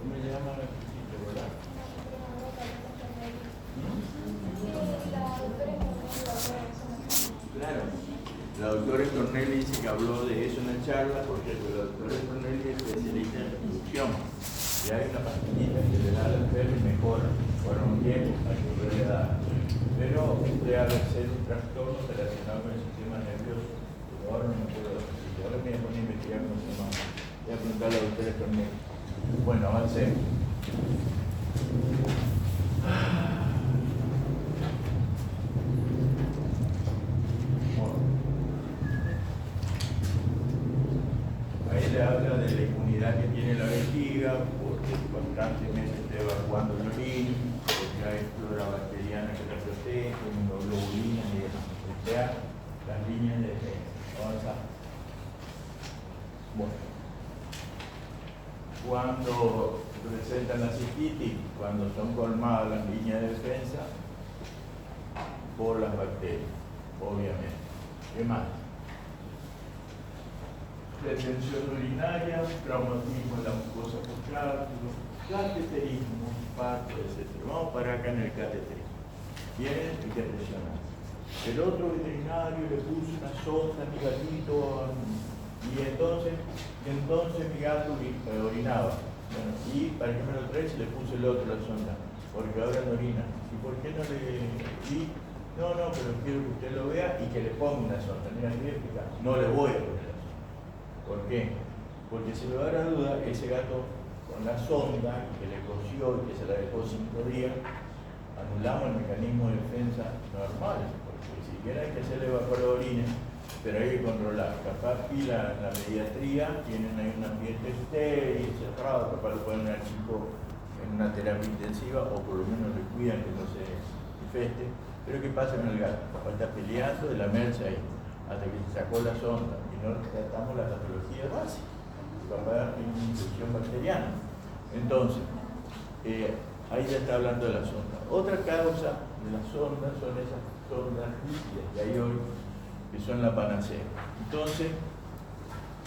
Speaker 1: ¿Cómo se llama la específica, verdad? Claro. La doctora Corneli dice que habló de eso en la charla, porque la doctora Corneli es especialista en reproducción. Y hay una pastillita que le da al perro y mejora por un tiempo a que le da. Pero puede haber ser un trastorno relacionado con el sistema nervioso. Pero ahora no me puedo decir. Ahora me voy a poner a investigar cómo se llama. Voy a preguntar a la doctora Corneli. Bueno, avancemos. Ahí le habla de la inmunidad que tiene la vejiga, porque constantemente está evacuando el orín, porque hay flora bacteriana que la protege, inmunoglobulinas y demás. O sea, las líneas de defensa. Avanza. Bueno. Cuando presentan la cistitis, cuando son colmadas las líneas de defensa por las bacterias, obviamente. ¿Qué más? Retención urinaria, traumatismo en la mucosa postrada, cateterismo, parto, etc. Vamos para acá en el cateterismo. Viene y que presiona. El otro veterinario le puso una sonda a mi gatito y entonces mi gato orinaba. Bueno, y para que me lo traes le puse el otro la sonda, porque ahora no orina. ¿Y por qué no le di? No, pero quiero que usted lo vea y que le ponga una sonda. Mira, le voy a explicar. No le voy a poner la sonda. ¿Por qué? Porque si me va a dar duda, ese gato con la sonda que le cosió y que se la dejó 5 días, anulamos el mecanismo de defensa normal, porque si siquiera hay que hacerle evacuar orina, pero hay que controlar. Capaz que la pediatría tienen ahí un ambiente estéril, cerrado, capaz lo ponen al chico en una terapia intensiva o por lo menos le cuidan que no se infeste. Pero ¿qué pasa con el gato? Capaz está peleando de lamerse ahí hasta que se sacó la sonda. No tratamos la patología básica, capaz de una infección bacteriana. Entonces, ahí ya está hablando de la sonda. Otra causa de la sonda son esas sondas rígidas que hay hoy, que son la panacea. Entonces,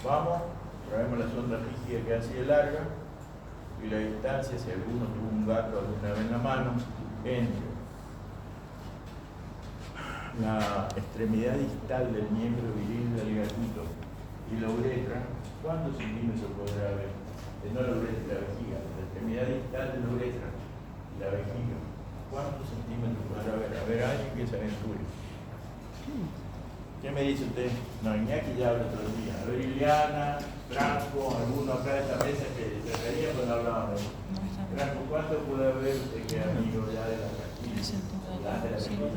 Speaker 1: vamos, traemos la sonda rígida que así de larga, y la distancia, si alguno tuvo un gato alguna vez en la mano, entre la extremidad distal del miembro viril del gatito y la uretra, ¿cuántos centímetros podrá haber? No la uretra, la vejiga, la extremidad distal de la uretra y la vejiga. ¿Cuántos centímetros podrá haber? A ver, alguien que se aventure. ¿Qué me dice usted? No, Iñaki ya habla otro día. A ver, Ileana, Franco, alguno acá de esta mesa que se reía cuando hablábamos. Franco, ¿cuánto puede haber usted que es amigo ya de la Castilla? De la Castilla.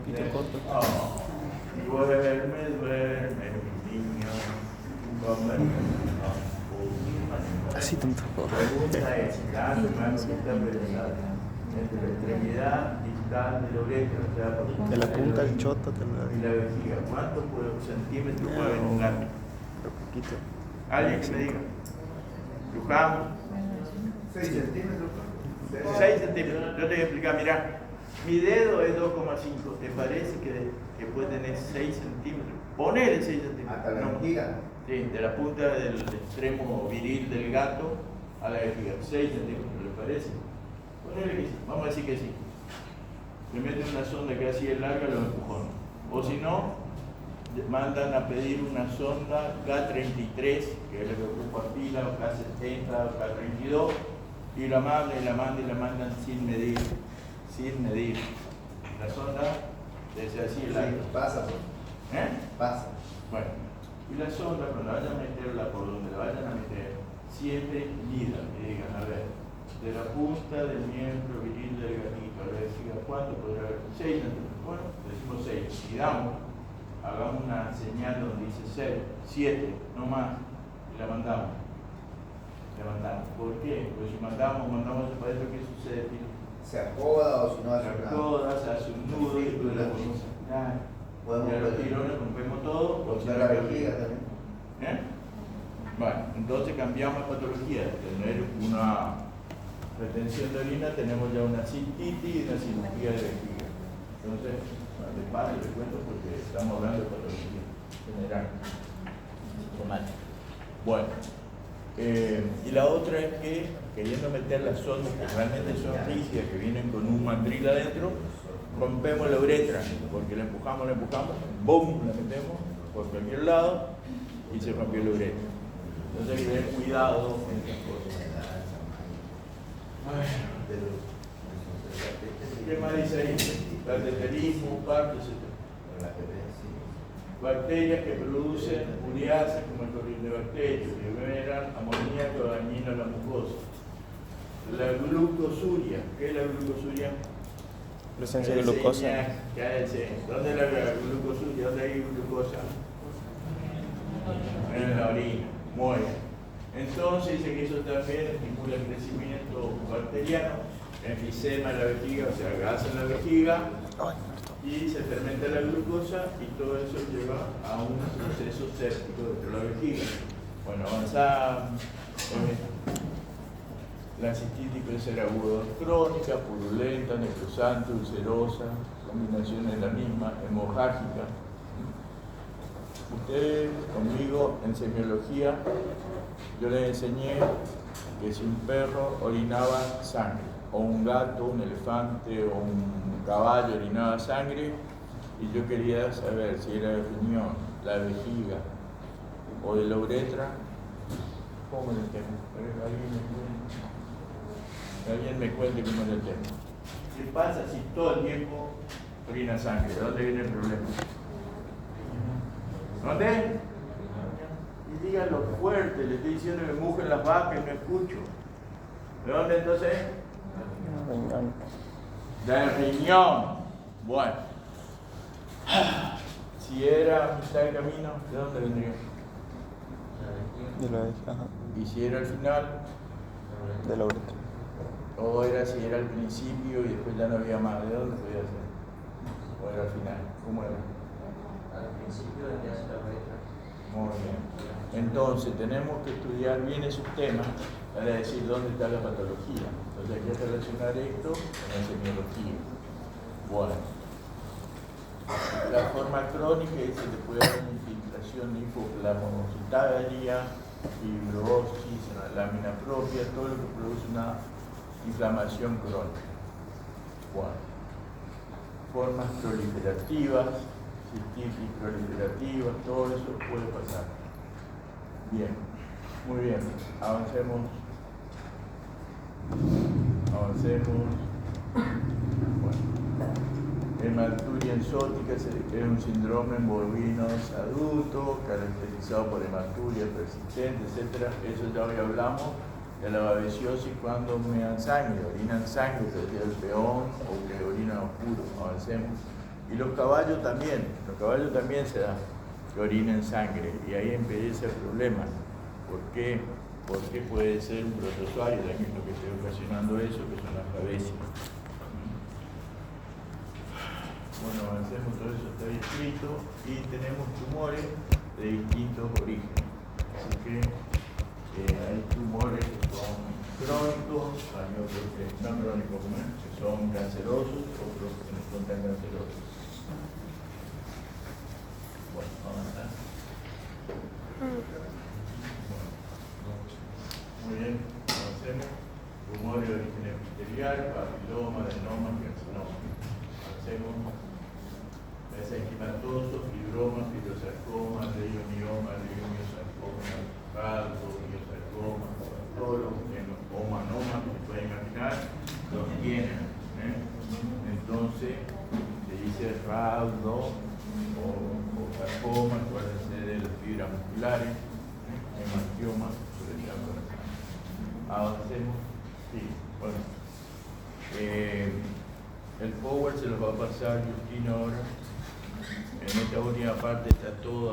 Speaker 2: Pito corto.
Speaker 1: Oh, duerme, mi niño.
Speaker 2: Así tanto.
Speaker 1: Pregunta es, la semana que está pensada entre la extremidad distal de la uretra, o sea,
Speaker 2: De la punta del choto te
Speaker 1: y la vejiga, ¿cuántos centímetros puede haber un gato?
Speaker 2: poquito.
Speaker 1: ¿Alguien que me diga? Luján,
Speaker 5: 6 centímetros.
Speaker 1: 6 centímetros. Yo te voy a explicar, mirá, mi dedo es 2,5. ¿Te parece que puede tener 6 centímetros? Ponele 6 centímetros.
Speaker 5: Hasta la
Speaker 1: No.
Speaker 5: vejiga.
Speaker 1: Sí, de la punta del extremo viril del gato a la vejiga. 6 centímetros, ¿le parece? Ponele que sí. Vamos a decir que sí. Le meten una sonda que así es larga, los empujones. O si no, mandan a pedir una sonda K33, que es la que ocupa pila, o K70, o K32, y la mandan sin medir. Sin medir. La sonda desde así el largo.
Speaker 5: Pasa, pasa.
Speaker 1: Bueno, y la sonda, cuando vayan a meterla por donde la vayan a meter, siempre midan y digan, a ver, de la punta del miembro viril del gatito a la vejiga, ¿cuánto podrá haber? 6 centímetros. Bueno, decimos 6. Y damos, hagamos una señal donde dice 6, 7, no más, y la mandamos. La mandamos. ¿Por qué? Porque si mandamos el padre, ¿qué sucede?
Speaker 5: Se acoda o si no
Speaker 1: Se
Speaker 5: hace
Speaker 1: acoda, se hace un nudo y tú la podemos sacar.
Speaker 5: Podemos
Speaker 1: Y a los tirones rompemos todo.
Speaker 5: cortar la vejiga también.
Speaker 1: ¿Eh? Bueno, entonces cambiamos la patología. De tener una retención de orina, tenemos ya una cistitis y una cirugía de vejiga. Entonces, despacio les cuento porque estamos hablando de patología general. Somática. Bueno, y la otra es que, queriendo meter las sondas que realmente son rígidas, que vienen con un mandril adentro, rompemos la uretra, porque la empujamos, ¡bum!, la metemos por cualquier lado y se rompió la uretra. Entonces hay que tener cuidado en estas cosas. ¿Qué más dice ahí? Cateterismo, parto, etc. Bacterias que producen uriasas como el corynebacterium, que liberan amoníaco dañino a la mucosa. La glucosuria, ¿qué es la glucosuria?
Speaker 2: Presencia de glucosa.
Speaker 1: ¿Dónde es la glucosuria? ¿Dónde hay glucosa? En la orina. Muy bien. Entonces dice que eso también estimula el crecimiento bacteriano, enfisema en la vejiga, o sea, gas en la vejiga, y se fermenta la glucosa y todo eso lleva a un proceso séptico dentro de la vejiga. Bueno, avanzamos. La cistitis puede ser aguda crónica, purulenta, necrosante, ulcerosa, combinación es la misma, hemorrágica. Ustedes conmigo en semiología, yo les enseñé que si un perro orinaba sangre, o un gato, un elefante o un caballo orinaba sangre, y yo quería saber si era del riñón, la vejiga o de la uretra, ¿cómo es el tema? Alguien me cuente cómo es el tema. ¿Qué pasa si todo el tiempo orina sangre? ¿De dónde viene el problema? ¿Dónde? Y díganlo fuerte, le estoy diciendo que me mujen las vacas y no escucho. ¿De dónde entonces? Del riñón. Bueno. Si era mitad de camino, ¿de dónde vendría?
Speaker 2: De la vejiga.
Speaker 1: Y si era al final,
Speaker 2: De la uretra.
Speaker 1: o era si era al principio y después ya no había más, ¿de dónde podía ser? O era al final, ¿cómo era?
Speaker 6: Al principio de la uretra.
Speaker 1: Muy bien. Entonces tenemos que estudiar bien esos temas para decir dónde está la patología. Entonces hay que relacionar esto con la semiología. Bueno. La forma crónica es que se puede dar una infiltración de hipoplasmocitaria, fibrosis en la lámina propia, todo lo que produce una inflamación crónica. Bueno. Formas proliferativas, cistitis proliferativas, todo eso puede pasar. Bien, muy bien, avancemos. Bueno. Hematuria enzótica es un síndrome en bovinos adultos caracterizado por hematuria persistente, etc. Eso ya hoy hablamos de la babesiosis cuando mean sangre, orinan sangre, se decía el peón o que orinan oscuro. Avancemos. Y los caballos también se da que orinen sangre y ahí empieza el problema. ¿Por qué? Porque puede ser un protozoario también lo que esté ocasionando eso, que son las babesias. Bueno, avancemos, todo eso está escrito y tenemos tumores de distintos orígenes. Así que hay tumores que son crónicos, hay otros que no crónicos, que son cancerosos, otros que no son tan cancerosos. Bueno, avanzar. Muy bien, avancemos. Tumores de origen epitelial, papiloma, adenoma, carcinoma. Avancemos. Mesenquimatoso, fibroma, fibrosarcoma, leiomyoma, leiomiosarcoma, falso, miosarcoma, todos los homanomas que se pueden imaginar los tienen. Entonces, se dice raudo o sarcoma, acuérdense de las fibras musculares, hemangioma, sobre el corazón. Avancemos. Sí, bueno. El power se los va a pasar Justino ahora. En esta última parte está todo